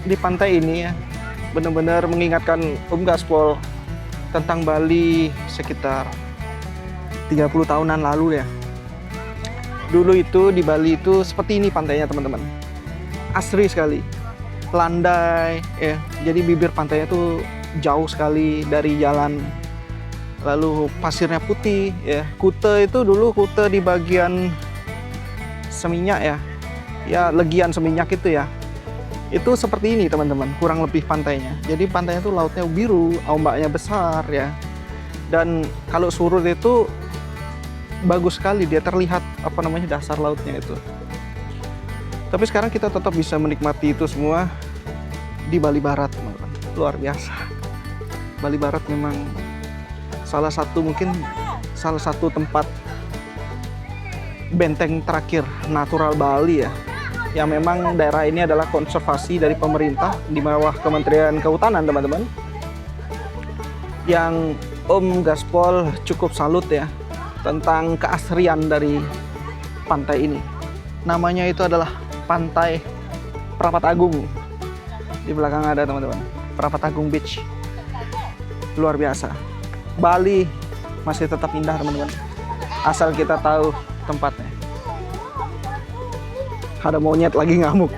di pantai ini ya benar-benar mengingatkan Om Gaspol tentang Bali sekitar 30 tahunan lalu ya. Dulu itu di Bali itu seperti ini pantainya teman-teman. Asri sekali. Landai ya. Jadi bibir pantainya tuh jauh sekali dari jalan. Lalu pasirnya putih ya. Kute itu dulu kute di bagian Seminyak ya. Ya, Legian Seminyak itu ya. Itu seperti ini teman-teman, kurang lebih pantainya. Jadi pantainya tuh lautnya biru, ombaknya besar ya. Dan kalau surut itu bagus sekali, dia terlihat dasar lautnya itu. Tapi sekarang kita tetap bisa menikmati itu semua di Bali Barat teman-teman. Luar biasa. Bali Barat memang salah satu tempat benteng terakhir natural Bali ya. Yang memang daerah ini adalah konservasi dari pemerintah di bawah Kementerian Kehutanan teman-teman. Yang Om Gaspol cukup salut ya tentang keasrian dari pantai ini. Namanya itu adalah Pantai Prapat Agung. Di belakang ada teman-teman, Prapat Agung Beach. Luar biasa. Bali masih tetap indah teman-teman. Asal kita tahu tempatnya. Ada monyet lagi ngamuk.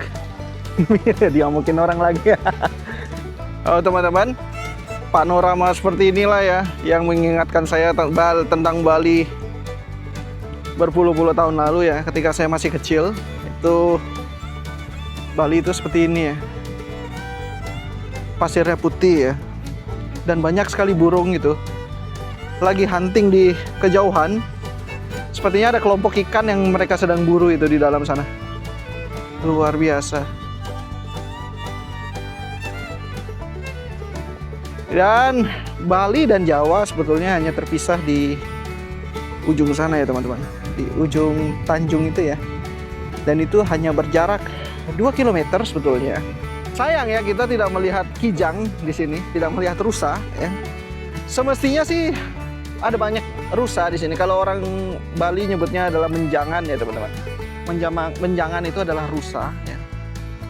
Diamukin orang lagi. Oh teman-teman, panorama seperti inilah ya yang mengingatkan saya tentang Bali berpuluh-puluh tahun lalu ya. Ketika saya masih kecil, itu Bali itu seperti ini ya. Pasirnya putih ya. Dan banyak sekali burung gitu. Lagi hunting di kejauhan. Sepertinya ada kelompok ikan yang mereka sedang buru itu di dalam sana. Luar biasa. Dan Bali dan Jawa sebetulnya hanya terpisah di ujung sana ya teman-teman. Di ujung Tanjung itu ya. Dan itu hanya berjarak 2 km sebetulnya. Sayang ya kita tidak melihat kijang di sini, tidak melihat rusa ya. Semestinya sih ada banyak rusa di sini. Kalau orang Bali nyebutnya adalah menjangan ya teman-teman. Menjangan itu adalah rusa ya,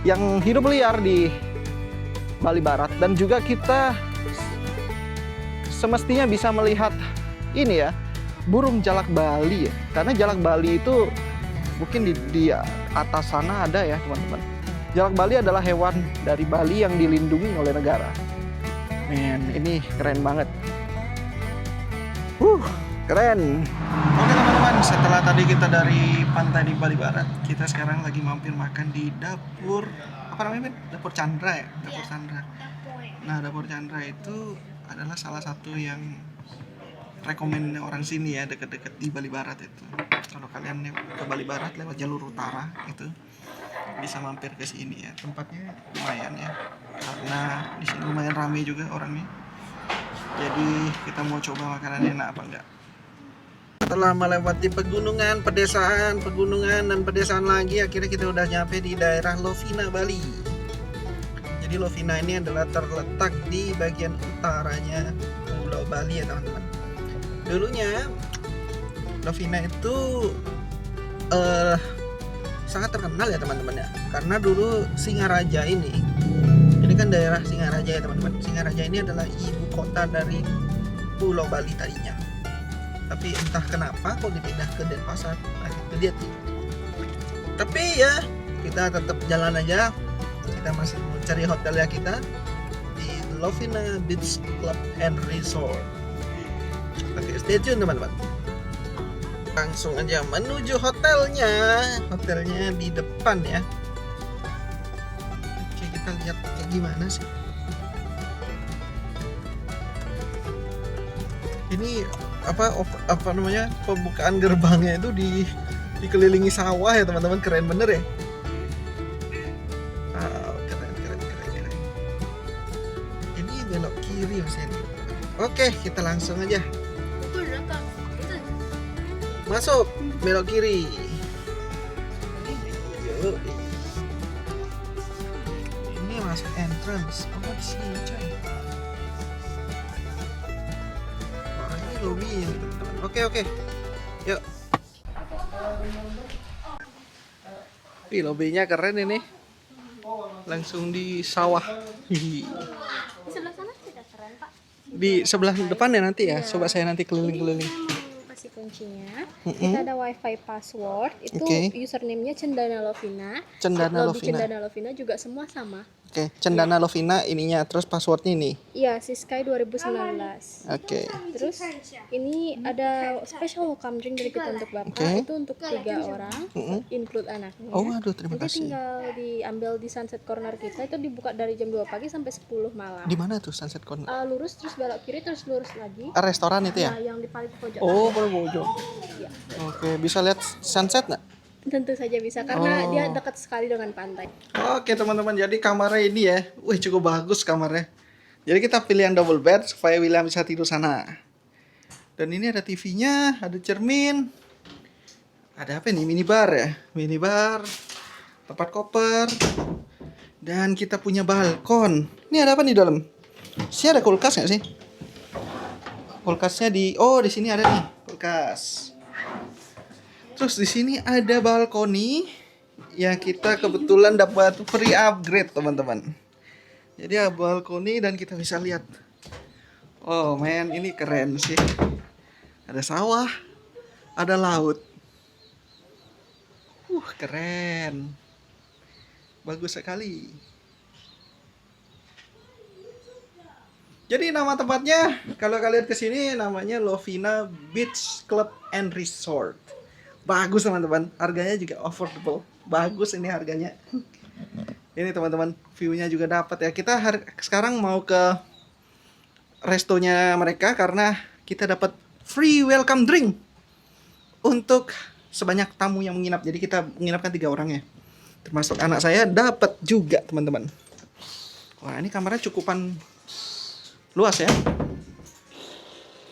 yang hidup liar di Bali Barat. Dan juga kita semestinya bisa melihat ini ya, burung jalak Bali ya. Karena jalak Bali itu mungkin di atas sana ada ya teman-teman. Jalak Bali adalah hewan dari Bali yang dilindungi oleh negara. Men, ini keren banget. Keren. Oke teman-teman, setelah tadi kita dari pantai di Bali Barat, kita sekarang lagi mampir makan di dapur apa namanya, Ben? Dapur Chandra ya? Dapur Chandra. Nah, dapur Chandra itu adalah salah satu yang rekomen orang sini ya, deket-deket di Bali Barat itu. Kalau kalian ke Bali Barat lewat jalur utara itu bisa mampir ke sini ya. Tempatnya lumayan ya, karena di sini lumayan ramai juga orangnya. Jadi kita mau coba makanan enak apa enggak. Setelah melewati pegunungan, dan pedesaan lagi, akhirnya kita udah nyampe di daerah Lovina, Bali. Jadi Lovina ini adalah terletak di bagian utaranya Pulau Bali ya teman-teman. Dulunya Lovina itu sangat terkenal ya teman-teman ya, karena dulu Singaraja ini kan daerah Singaraja ya teman-teman. Singaraja ini adalah ibu kota dari Pulau Bali tadinya. Tapi entah kenapa kok dipindah ke Denpasar. Nah, itu dia tuh. Tapi ya kita tetap jalan aja. Kita masih mau cari hotelnya kita di Lovina Beach Club and Resort. Oke, stay tune teman-teman. Langsung aja menuju hotelnya. Hotelnya di depan ya. Oke, kita lihat kayak gimana sih. Ini apa namanya, pembukaan gerbangnya itu dikelilingi sawah ya teman-teman, keren bener ya. Wow, keren. Ini belok kiri mas ini. Oke, kita langsung aja masuk, belok kiri. Yuk. Ini masuk entrance. Oh, di sini coy. Lobby ya teman-teman. Oke. Yuk. Wih, lobbynya keren ini. Langsung di sawah. Di sebelah sana tidak keren, Pak. Di sebelah depan ya nanti ya. Coba saya nanti keliling-keliling. Kasih kuncinya. Kita ada wifi password. Itu username-nya Cendana Lovina. Lobby Cendana Lovina juga semua sama. Oke, Cendana Lovina ininya, terus passwordnya ini. Iya, Siskai 2019. Oke. Terus ini ada special welcome drink dari kita untuk Bapak. Itu untuk 3 orang, include anaknya. Oh, aduh, terima Nanti kasih. tinggal diambil di Sunset Corner kita, itu dibuka dari jam 2 pagi sampai 10 malam. Di mana tuh Sunset Corner? Lurus terus belok kiri terus lurus lagi. Restoran itu ya? Nah, yang di paling pojok. Oh, pojok. Iya. Oke, bisa lihat sunset nggak? Tentu saja bisa karena dia dekat sekali dengan pantai. Oke teman-teman, jadi kamarnya ini ya, wih cukup bagus kamarnya. Jadi kita pilih yang double bed supaya William bisa tidur sana. Dan ini ada TV-nya, ada cermin, ada apa nih, minibar ya, minibar, tempat koper, dan kita punya balkon. Ini ada apa nih di dalam? Sini ada kulkas nggak sih? Kulkasnya di sini ada nih kulkas. Terus di sini ada balkoni yang kita kebetulan dapat free upgrade teman-teman. Jadi ada balkoni dan kita bisa lihat. Oh men, ini keren sih. Ada sawah, ada laut. Keren. Bagus sekali. Jadi nama tempatnya kalau kalian kesini namanya Lovina Beach Club and Resort. Bagus teman-teman, harganya juga affordable. Bagus ini harganya. Ini teman-teman, view-nya juga dapat ya. Kita sekarang mau ke restonya mereka karena kita dapat free welcome drink untuk sebanyak tamu yang menginap. Jadi kita menginapkan 3 orang ya. Termasuk anak saya dapat juga teman-teman. Wah, ini kamarnya cukupan luas ya.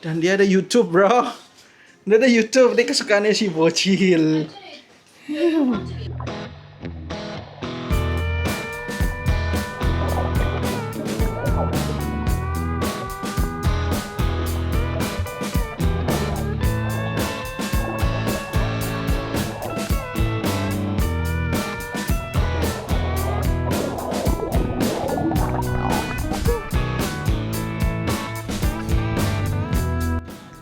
Dan dia ada YouTube, bro. Dia ada YouTube, dia kesukaannya si bocil.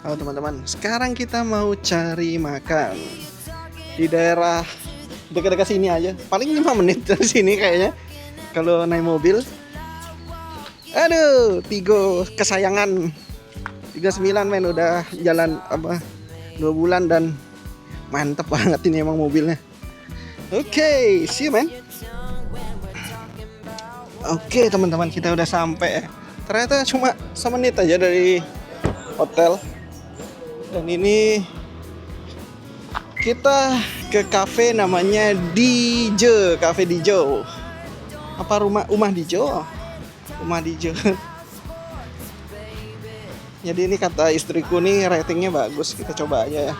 Halo teman-teman, sekarang kita mau cari makan di daerah dekat-dekat sini aja. Paling 5 menit dari sini kayaknya kalau naik mobil. Aduh, Tigo kesayangan. 39 men, udah jalan apa 2 bulan dan mantep banget ini emang mobilnya. Oke, see you man. Oke teman-teman, kita udah sampai. Ternyata cuma semenit aja dari hotel. Dan ini kita ke cafe namanya Dijo, Cafe Dijo. Apa rumah Dijo? Rumah Dijo. Jadi ini kata istriku nih ratingnya bagus, kita coba aja ya.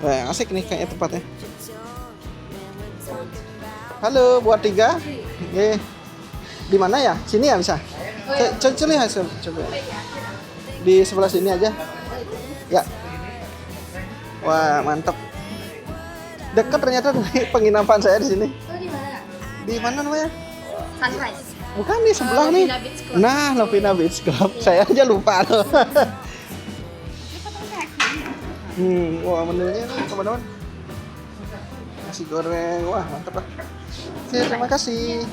Wah, asik nih kayaknya tempatnya. Halo, buat 3. Oke. Di mana ya? Sini ya bisa? Coba hasil, coba. Di sebelah sini aja. Ya. Wah, mantap. Dekat ternyata dari penginapan saya di sini. Di mana namanya? Sunrise. Bukan di sebelah nih. Lovina Beach Club. Nah, Lovina Beach Club. Saya aja lupa loh. Wah menunya nih teman-teman. Nasi goreng, wah mantap lah. Oke, terima kasih.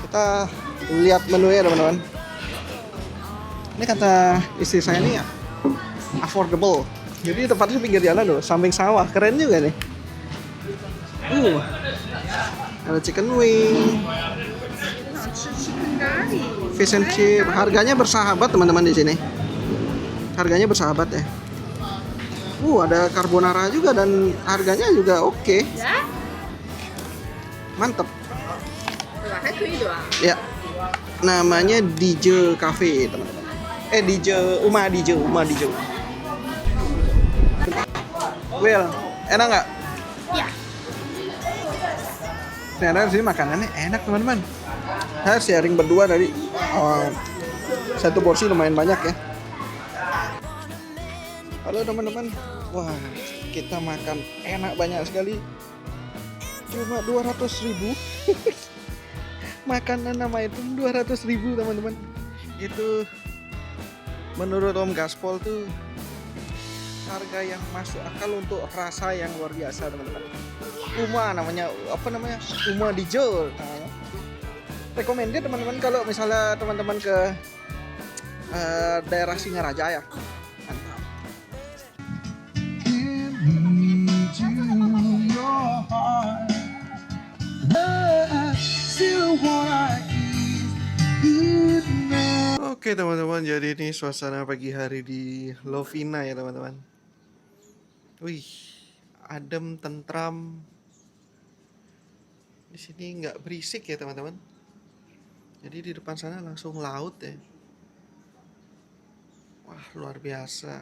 Kita lihat menunya teman-teman. Ini kata istri saya nih ya, affordable. Jadi tempatnya pinggir jalan loh, samping sawah, keren juga nih. Ada chicken wing, fish and chip. Harganya bersahabat teman-teman di sini. Harganya bersahabat ya. Ada carbonara juga dan harganya juga oke. Mantep. Ya. Namanya Dijo Cafe teman-teman. Uma Dijo. Well, enak nggak? Ya. Ternyata di sini makanannya enak teman-teman. Saya sharing berdua dari satu porsi lumayan banyak ya. Halo teman-teman. Wah, kita makan enak banyak sekali. Cuma 200.000. Makanan nama itu 200.000 teman-teman. Itu menurut Om Gaspol tuh harga yang masuk akal untuk rasa yang luar biasa teman-teman. Uma Dijo. Recommended teman-teman kalau misalnya teman-teman ke daerah Singaraja ya. Mantap. Oke teman-teman, jadi ini suasana pagi hari di Lovina ya teman-teman. Wih, adem, tentram. Di sini nggak berisik ya teman-teman. Jadi di depan sana langsung laut ya. Wah, luar biasa.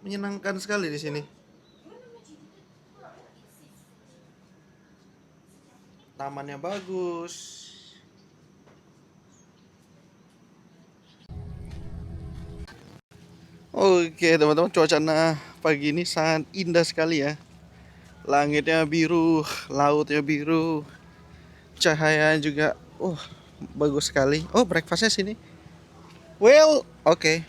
Menyenangkan sekali di sini. Tamannya bagus. Oke teman-teman, cuacanya pagi ini sangat indah sekali ya. Langitnya biru, lautnya biru, cahaya juga, bagus sekali. Breakfastnya sini. Well, oke.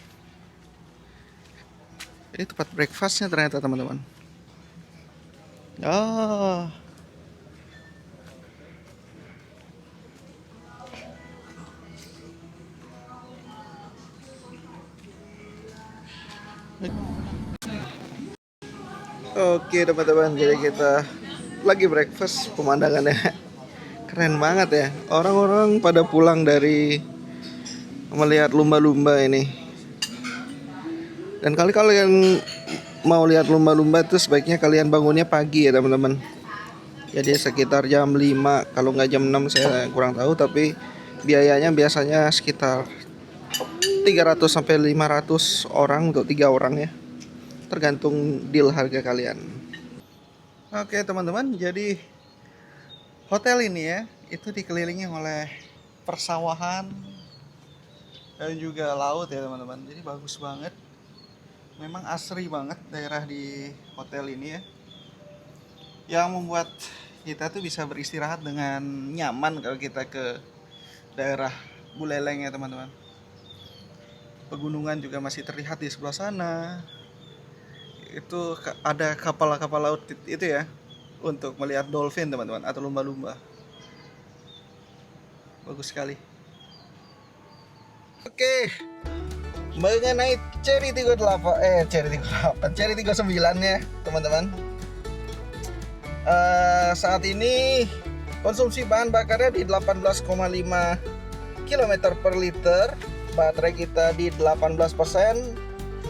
Ini tempat breakfastnya ternyata teman-teman. Oke teman-teman, jadi kita lagi breakfast, pemandangannya keren banget ya. Orang-orang pada pulang dari melihat lumba-lumba ini. Dan kalau kalian mau lihat lumba-lumba itu sebaiknya kalian bangunnya pagi ya teman-teman. Jadi sekitar jam 5, kalau nggak jam 6 saya kurang tahu, tapi biayanya biasanya sekitar 300 sampai 500 orang untuk 3 orang ya. Tergantung deal harga kalian. Oke teman-teman, jadi hotel ini ya, itu dikelilingi oleh persawahan dan juga laut ya teman-teman. Jadi bagus banget. Memang asri banget daerah di hotel ini ya. Yang membuat kita tuh bisa beristirahat dengan nyaman kalau kita ke daerah Buleleng ya teman-teman. Pegunungan juga masih terlihat di sebelah sana. Itu ada kapal-kapal laut itu ya, untuk melihat dolphin teman-teman, atau lumba-lumba. Bagus sekali. Oke, mengenai Chery 39 nya teman-teman, saat ini konsumsi bahan bakarnya di 18,5 km per liter, baterai kita di 18%,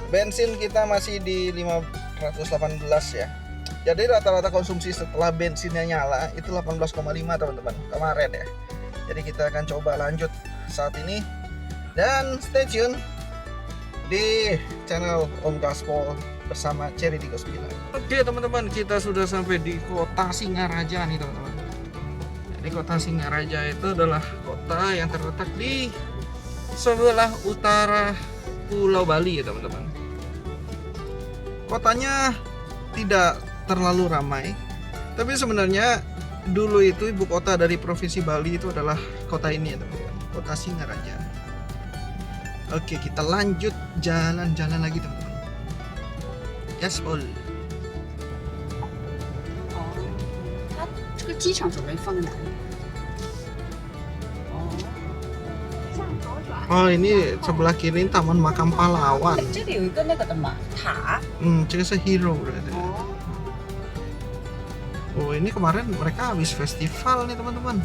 bensin kita masih di 518 ya. Jadi rata-rata konsumsi setelah bensinnya nyala itu 18,5 teman-teman kemarin ya. Jadi kita akan coba lanjut saat ini, dan stay tune di channel Om Gaspol bersama Chery 39. Oke teman-teman, kita sudah sampai di kota Singaraja nih teman-teman. Jadi kota Singaraja itu adalah kota yang terletak di sebelah utara Pulau Bali ya teman-teman. Kotanya tidak terlalu ramai, tapi sebenarnya dulu itu ibu kota dari provinsi Bali itu adalah kota ini ya teman-teman, kota Singaraja. Oke, kita lanjut jalan-jalan lagi teman-teman. Gaspol. 它这个机场准备放在哪里？ Oh, ini sebelah kiri Taman Makam Pahlawan. 这里有一个那个的嘛塔。 这个是hero berarti. Oh, ini kemarin mereka habis festival nih teman-teman.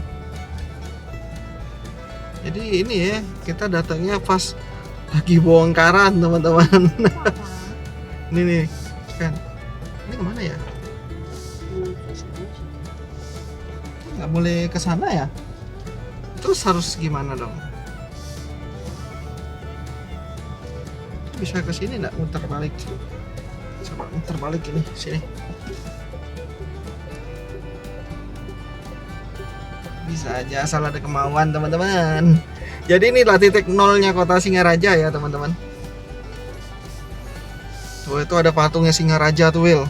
Jadi ini ya, kita datangnya pas lagi bongkaran teman-teman. Ini nih, kan. Ini kemana ya? Nggak boleh ke sana ya? Terus harus gimana dong? Bisa ke sini nggak? Muter balik. Coba muter balik ini, sini. Bisa aja, asal ada kemauan teman-teman. Jadi ini titik nolnya kota Singaraja ya teman-teman. Tuh, itu ada patungnya Singaraja tuh, Will.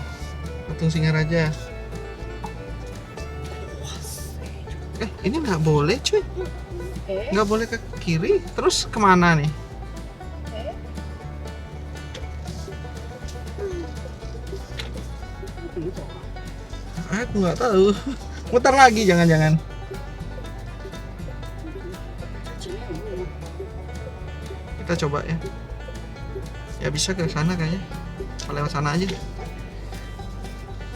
Patung Singaraja. Ini nggak boleh cuy. Nggak boleh ke kiri. Terus kemana nih? Aku nggak tahu. Muter lagi jangan-jangan. Kita coba ya. Ya bisa ke sana kayaknya. Lewat sana aja.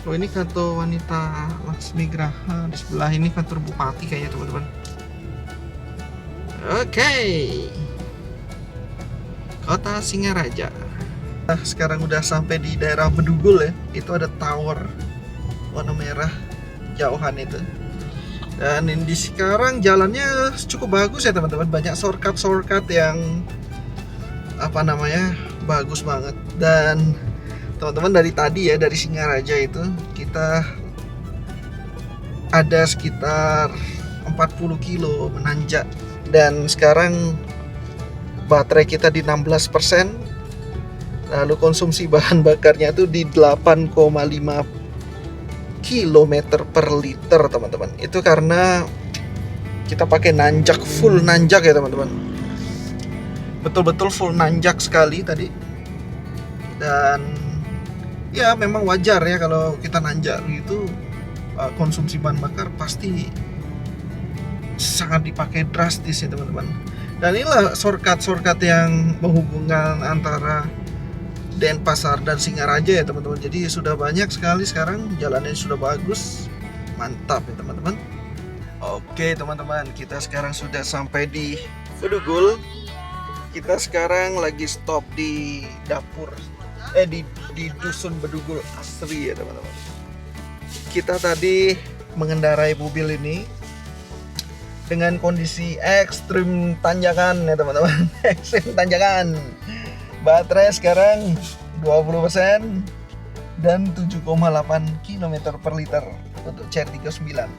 Oh, ini kantor wanita Laksmi Graha, di sebelah ini kantor bupati kayaknya teman-teman. Oke. Kota Singaraja. Nah, sekarang udah sampai di daerah Bedugul ya. Itu ada tower warna merah jauhan itu. Dan ini sekarang jalannya cukup bagus ya teman-teman. Banyak shortcut yang bagus banget. Dan teman-teman, dari tadi ya, dari Singaraja itu kita ada sekitar 40 kilo menanjak, dan sekarang baterai kita di 16%, lalu konsumsi bahan bakarnya itu di 8,5 km per liter teman-teman. Itu karena kita pakai nanjak, full nanjak ya teman-teman. Betul-betul full nanjak sekali tadi. Dan ya memang wajar ya kalau kita nanjak gitu, konsumsi bahan bakar pasti sangat dipakai drastis ya teman-teman. Dan inilah shortcut yang menghubungkan antara Denpasar dan Singaraja ya teman-teman. Jadi sudah banyak sekali sekarang, jalannya sudah bagus, mantap ya teman-teman. Oke teman-teman, kita sekarang sudah sampai di Bedugul. Kita sekarang lagi stop di dapur, di dusun Bedugul asri ya teman-teman. Kita tadi mengendarai mobil ini dengan kondisi ekstrim tanjakan ya teman-teman. Ekstrim tanjakan. Baterai sekarang 20% dan 7,8 km per liter untuk Chery 39.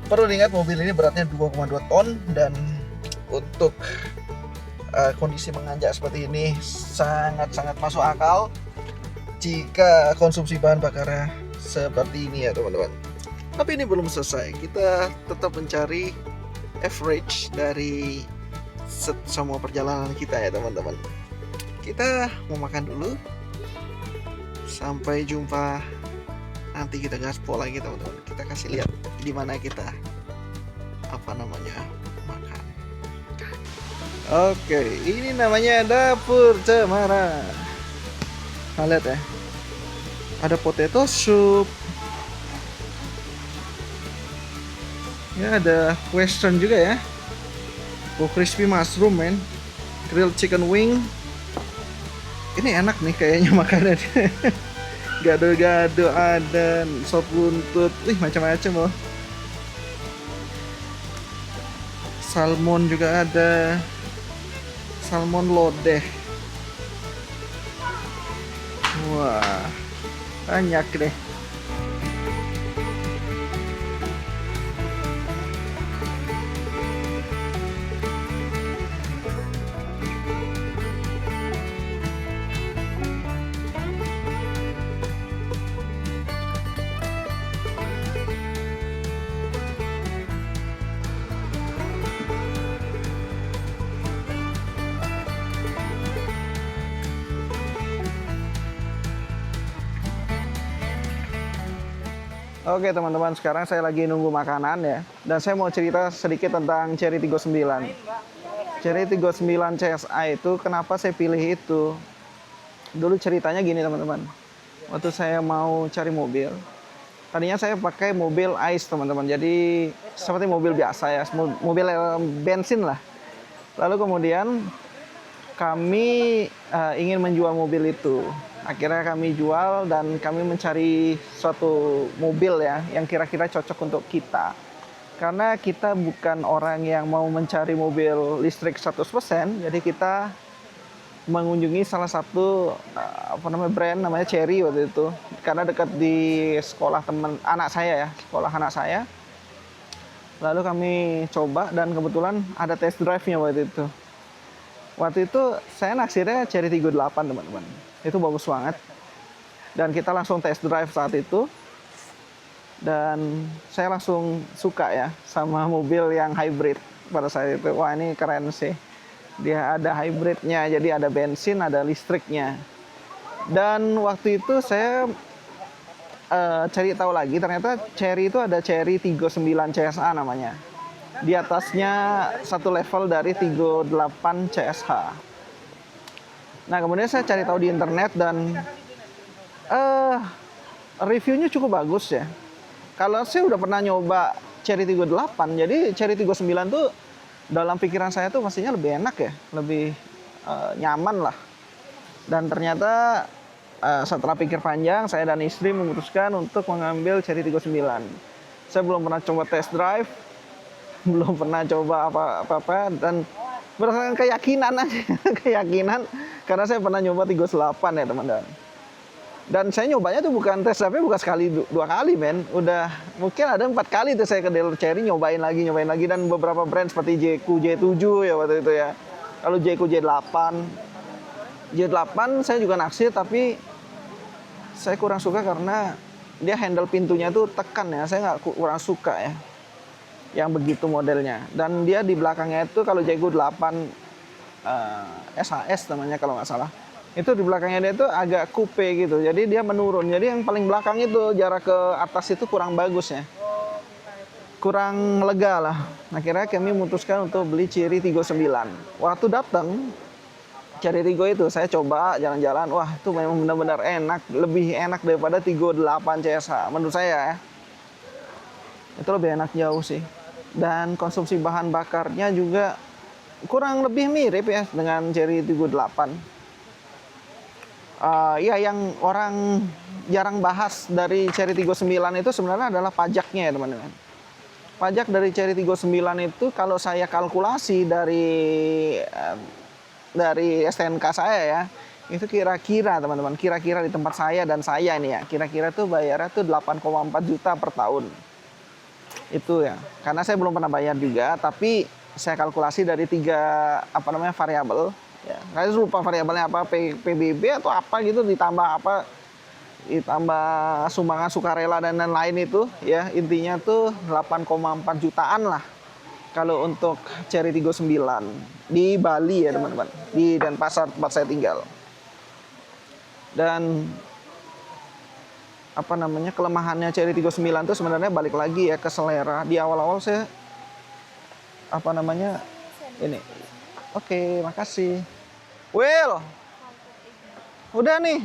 Perlu diingat mobil ini beratnya 2,2 ton, dan untuk kondisi menanjak seperti ini sangat-sangat masuk akal jika konsumsi bahan bakarnya seperti ini ya teman-teman. Tapi ini belum selesai, kita tetap mencari average dari semua perjalanan kita ya teman-teman. Kita mau makan dulu. Sampai jumpa Nanti kita gaspol lagi teman-teman. Kita kasih lihat di mana kita makan. Oke, ini namanya dapur Cemara. Nah, lihat ya. Ada potato soup. Ya, ada western juga ya. Oh, crispy mushroom, men. Grilled chicken wing. Ini enak nih kayaknya makanannya. Gado-gado ada, sop buntut, macam-macam loh. Salmon juga ada. Salmon lodeh. Wah, banyak deh. Oke teman-teman, sekarang saya lagi nunggu makanan ya. Dan saya mau cerita sedikit tentang Chery 39. Chery 39 CSA itu kenapa saya pilih itu. Dulu ceritanya gini teman-teman. Waktu saya mau cari mobil, tadinya saya pakai mobil ICE teman-teman. Jadi seperti mobil biasa ya, mobil bensin lah. Lalu kemudian kami ingin menjual mobil itu. Akhirnya kami jual dan kami mencari suatu mobil ya yang kira-kira cocok untuk kita. Karena kita bukan orang yang mau mencari mobil listrik 100%, jadi kita mengunjungi salah satu brand namanya Chery waktu itu. Karena dekat di sekolah anak saya. Lalu kami coba dan kebetulan ada test drive-nya waktu itu. Waktu itu saya naksirnya Chery 38 teman-teman. Itu bagus banget. Dan kita langsung test drive saat itu. Dan saya langsung suka ya sama mobil yang hybrid pada saat itu. Wah, ini keren sih. Dia ada hybridnya, jadi ada bensin, ada listriknya. Dan waktu itu saya cari tahu lagi, ternyata Chery itu ada Chery 39 CSA namanya. Di atasnya satu level dari 38 CSH. Nah, kemudian saya cari tahu di internet dan reviewnya cukup bagus ya. Kalau saya udah pernah nyoba Chery 38, jadi Chery 39 tuh dalam pikiran saya tuh pastinya lebih enak ya, lebih nyaman lah. Dan ternyata setelah pikir panjang, saya dan istri memutuskan untuk mengambil Chery 39. Saya belum pernah coba test drive, belum pernah coba apa-apa, dan berdasarkan keyakinan aja, karena saya pernah nyoba 38 ya teman-teman. Dan saya nyobanya tuh bukan test drive-nya bukan sekali, dua kali men. Udah mungkin ada 4 kali tuh saya ke dealer Chery nyobain lagi. Dan beberapa brand seperti JQ J7 ya waktu itu ya. Lalu JQ J8. J8 saya juga naksir, tapi saya kurang suka karena dia handle pintunya tuh tekan ya. Saya kurang suka ya yang begitu modelnya. Dan dia di belakangnya itu kalau JQ 8 SAS namanya kalau nggak salah, itu di belakangnya dia itu agak coupe gitu, jadi dia menurun. Jadi yang paling belakang itu jarak ke atas itu kurang bagus ya, kurang lega lah. Akhirnya kami memutuskan untuk beli Chery 39. Waktu datang Chery Tiggo itu saya coba jalan-jalan, wah itu memang benar-benar enak, lebih enak daripada 38 CSH menurut saya ya. Itu lebih enak jauh sih. Dan konsumsi bahan bakarnya juga kurang lebih mirip ya dengan Chery 38. Ya yang orang jarang bahas dari Chery 39 itu sebenarnya adalah pajaknya ya teman-teman. Pajak dari Chery 39 itu kalau saya kalkulasi dari STNK saya ya, itu kira-kira teman-teman, kira-kira di tempat saya dan saya ini ya, kira-kira tuh bayarnya tuh 8,4 juta per tahun. Itu ya, karena saya belum pernah bayar juga, tapi saya kalkulasi dari 3 variabel ya. Saya lupa variabelnya apa, PBB atau apa gitu, ditambah sumbangan sukarela dan lain-lain itu ya. Intinya tuh 8,4 jutaan lah kalau untuk Chery 39 di Bali ya teman-teman, di Denpasar tempat saya tinggal. Dan apa namanya, kelemahannya Cherry 39 itu sebenarnya balik lagi ya ke selera. Di awal-awal saya apa namanya ini. Oke, makasih. Will, udah nih,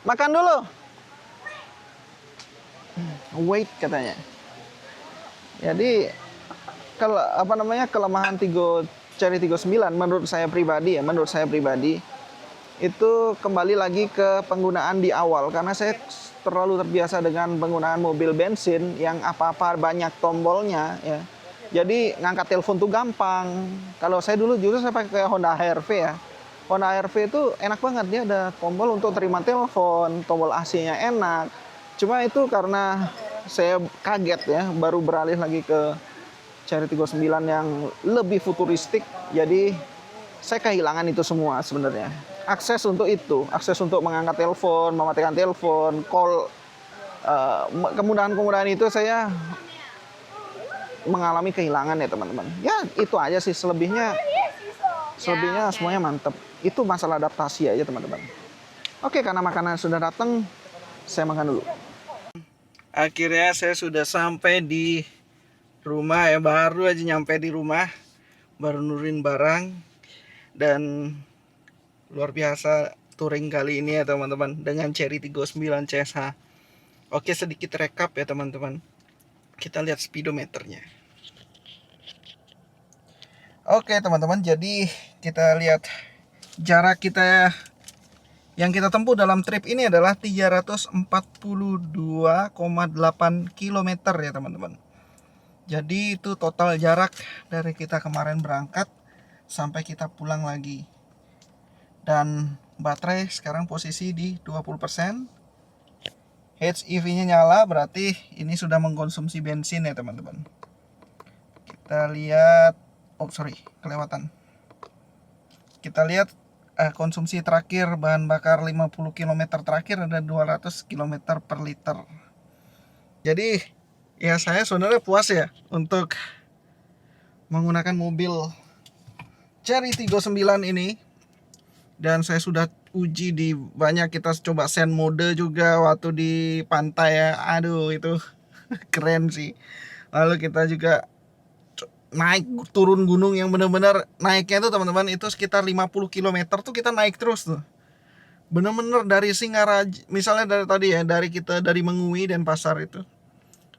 makan dulu. Wait katanya. Jadi kalau apa namanya, kelemahan Cherry 39 menurut saya pribadi itu kembali lagi ke penggunaan di awal, karena saya terlalu terbiasa dengan penggunaan mobil bensin yang apa-apa banyak tombolnya ya. Jadi ngangkat telepon tuh gampang. Kalau saya dulu justru saya pakai Honda HR-V ya. Honda HR-V itu enak banget, dia ada tombol untuk terima telepon, tombol AC-nya enak. Cuma itu karena saya kaget ya, baru beralih lagi ke Cherry 39 yang lebih futuristik. Jadi saya kehilangan itu semua sebenarnya. Akses untuk itu, akses untuk mengangkat telepon, mematikan telepon, call, kemudahan-kemudahan itu saya mengalami kehilangan ya teman-teman. Ya itu aja sih, selebihnya semuanya mantep. Itu masalah adaptasi aja teman-teman. Oke, karena makanan sudah datang, saya makan dulu. Akhirnya saya sudah sampai di rumah ya, baru aja nyampe di rumah, baru nurunin barang, dan luar biasa touring kali ini ya teman-teman dengan Cherry 39 CSH. Oke, sedikit rekap ya teman-teman. Kita lihat speedometernya. Oke teman-teman, jadi kita lihat jarak kita yang kita tempuh dalam trip ini adalah 342,8 km ya teman-teman. Jadi itu total jarak dari kita kemarin berangkat sampai kita pulang lagi. Dan baterai sekarang posisi di 20%. HEV-nya nyala, berarti ini sudah mengkonsumsi bensin ya teman-teman. Kita lihat, kelewatan. Kita lihat konsumsi terakhir bahan bakar 50 km terakhir ada 200 km per liter. Jadi ya saya sebenarnya puas ya untuk menggunakan mobil Cherry 39 ini. Dan saya sudah uji di banyak, kita coba sand mode juga waktu di pantai ya. Aduh itu keren sih. Lalu kita juga naik turun gunung yang benar-benar naiknya tuh teman-teman itu sekitar 50 km tuh kita naik terus tuh. Bener-bener dari Singaraja, misalnya dari tadi ya, dari Mengui dan Pasar itu.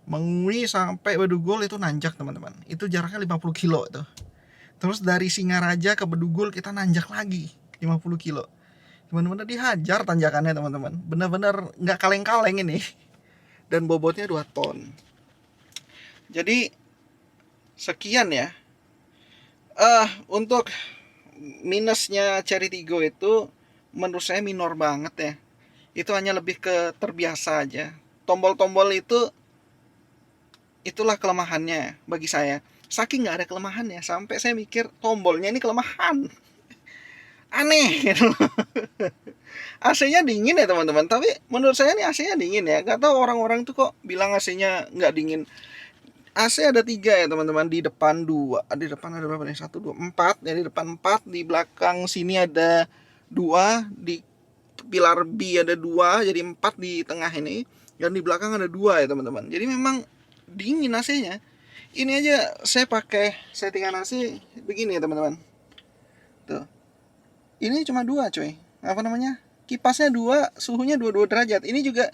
Mengui sampai Bedugul itu nanjak teman-teman. Itu jaraknya 50 kilo tuh. Terus dari Singaraja ke Bedugul kita nanjak lagi 50 kilo. Bener-bener dihajar tanjakannya teman-teman. Bener-bener nggak kaleng-kaleng ini. Dan bobotnya 2 ton. Jadi sekian ya. Untuk minusnya Cherry Tiggo itu menurut saya minor banget ya. Itu hanya lebih ke terbiasa aja. Tombol-tombol itulah kelemahannya bagi saya. Saking nggak ada kelemahannya sampai saya mikir tombolnya ini kelemahan. Aneh gitu. AC-nya dingin ya teman-teman, tapi menurut saya nih AC-nya dingin ya. Gak tahu orang-orang tuh kok bilang AC-nya nggak dingin. AC ada 3 ya teman-teman, di depan 2. Di depan ada berapa nih? 1, 2, 4. Jadi depan 4, di belakang sini ada 2, di pilar B ada 2, jadi 4 di tengah ini, dan di belakang ada 2 ya teman-teman. Jadi memang dingin AC-nya. Ini aja saya pakai settingan AC begini ya teman-teman. Tuh. Ini cuma 2 coy. Apa namanya? Kipasnya 2, suhunya 22 derajat. Ini juga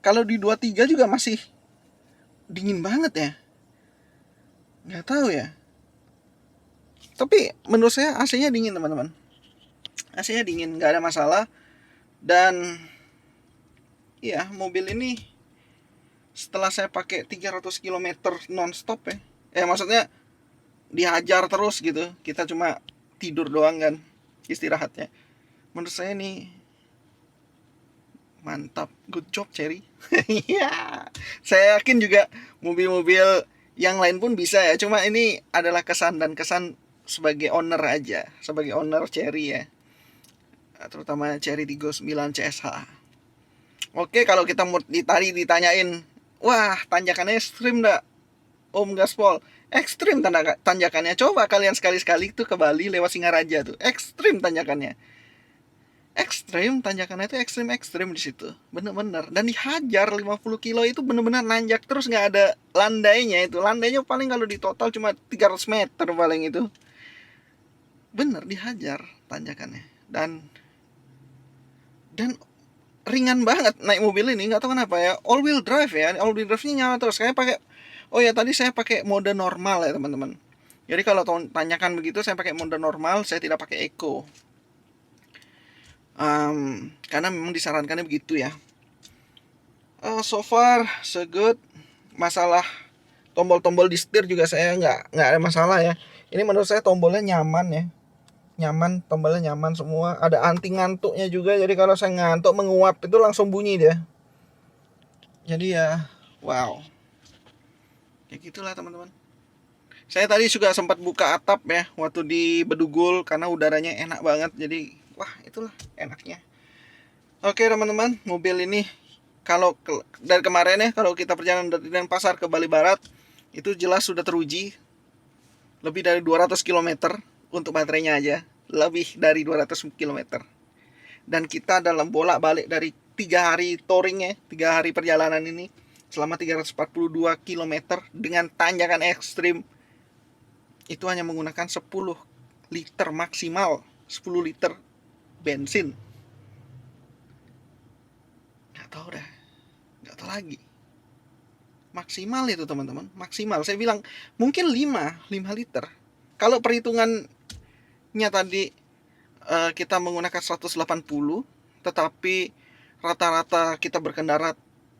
kalau di 23 juga masih dingin banget ya. Nggak tahu ya. Tapi menurut saya AC-nya dingin teman-teman. AC-nya dingin, nggak ada masalah. Dan ya mobil ini setelah saya pakai 300 km non-stop ya. Maksudnya dihajar terus gitu. Kita cuma tidur doang kan. Istirahatnya. Menurut saya nih mantap, good job Cherry. Iya. Saya yakin juga mobil-mobil yang lain pun bisa ya. Cuma ini adalah kesan sebagai owner aja, sebagai owner Cherry ya. Terutama Cherry 39 CSH. Oke, kalau kita mau ditanyain, wah tanjakannya ekstrim enggak Om Gaspol? Ekstrim tanjakannya. Coba kalian sekali-sekali tuh ke Bali lewat Singaraja tuh. Ekstrim tanjakannya. ekstrim, tanjakannya itu ekstrim di situ, bener-bener. Dan dihajar 50 kilo itu bener-bener nanjak terus, nggak ada landainya. Itu landainya paling kalau di total cuma 300 meter paling itu. Bener dihajar tanjakannya. Dan ringan banget naik mobil ini, nggak tahu kenapa ya. All wheel drive ya, all wheel drive-nya nyala terus. Saya pakai, oh ya tadi saya pakai mode normal ya teman-teman. Jadi kalau tanjakan begitu saya pakai mode normal, saya tidak pakai eco. Karena memang disarankannya begitu ya. So far so good. Masalah tombol-tombol di setir juga saya nggak ada masalah ya. Ini menurut saya tombolnya nyaman ya, nyaman, tombolnya nyaman semua. Ada anti ngantuknya juga, jadi kalau saya ngantuk menguap itu langsung bunyi dia. Jadi ya wow, kayak gitulah teman-teman. Saya tadi juga sempat buka atap ya waktu di Bedugul karena udaranya enak banget. Jadi wah itulah enaknya. Oke teman-teman, mobil ini kalau dari kemarin ya, kalau kita perjalanan dari Denpasar ke Bali Barat itu jelas sudah teruji lebih dari 200 km untuk baterainya aja, lebih dari 200 km. Dan kita dalam bolak-balik dari 3 hari touring ya, 3 hari perjalanan ini selama 342 km dengan tanjakan ekstrim itu hanya menggunakan 10 liter maksimal, 10 liter bensin. Nggak tahu lagi. Maksimal itu teman-teman, maksimal. Saya bilang mungkin 5 liter. Kalau perhitungannya tadi kita menggunakan 180, tetapi rata-rata kita berkendara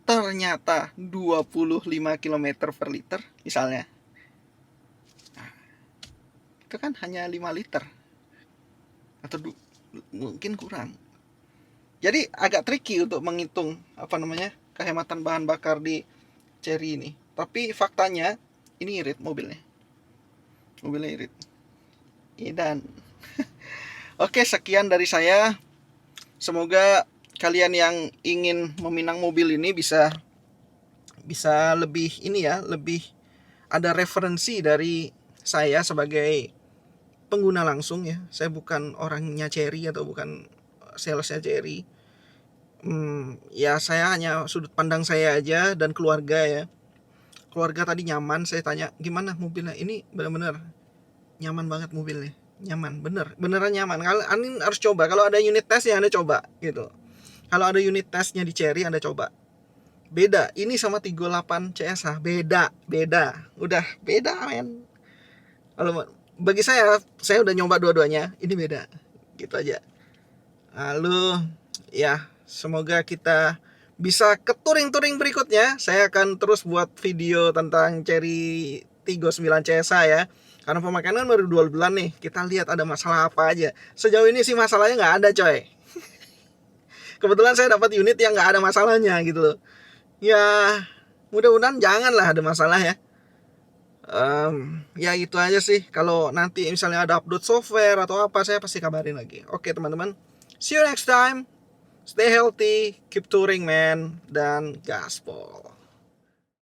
ternyata 25 km per liter misalnya. Itu kan hanya 5 liter atau mungkin kurang. Jadi agak tricky untuk menghitung kehematan bahan bakar di Chery ini. Tapi faktanya ini irit mobilnya irit. Dan oke, sekian dari saya. Semoga kalian yang ingin meminang mobil ini bisa lebih lebih ada referensi dari saya sebagai pengguna langsung ya. Saya bukan orangnya Chery atau bukan salesnya Chery. Ya saya hanya sudut pandang saya aja dan keluarga ya. Keluarga tadi nyaman, saya tanya gimana mobilnya. Ini benar-benar nyaman banget mobilnya. Nyaman, beneran nyaman. Kalau Anda harus coba, kalau ada unit test ya Anda coba gitu. Kalau ada unit testnya di Chery Anda coba. Beda, ini sama 38 CSH, beda. Udah beda men. Kalau bagi saya udah nyoba dua-duanya, ini beda. Gitu aja. Lalu ya, semoga kita bisa ke touring-touring berikutnya. Saya akan terus buat video tentang Chery Tiggo 9 CSH ya. Karena pemakaian baru 2 bulan nih. Kita lihat ada masalah apa aja. Sejauh ini sih masalahnya nggak ada coy. Kebetulan saya dapat unit yang nggak ada masalahnya gitu loh. Ya mudah-mudahan janganlah ada masalah ya. Ya itu aja sih. Kalau nanti misalnya ada update software atau apa, saya pasti kabarin lagi. Oke teman-teman, see you next time. Stay healthy, keep touring man, dan gaspol.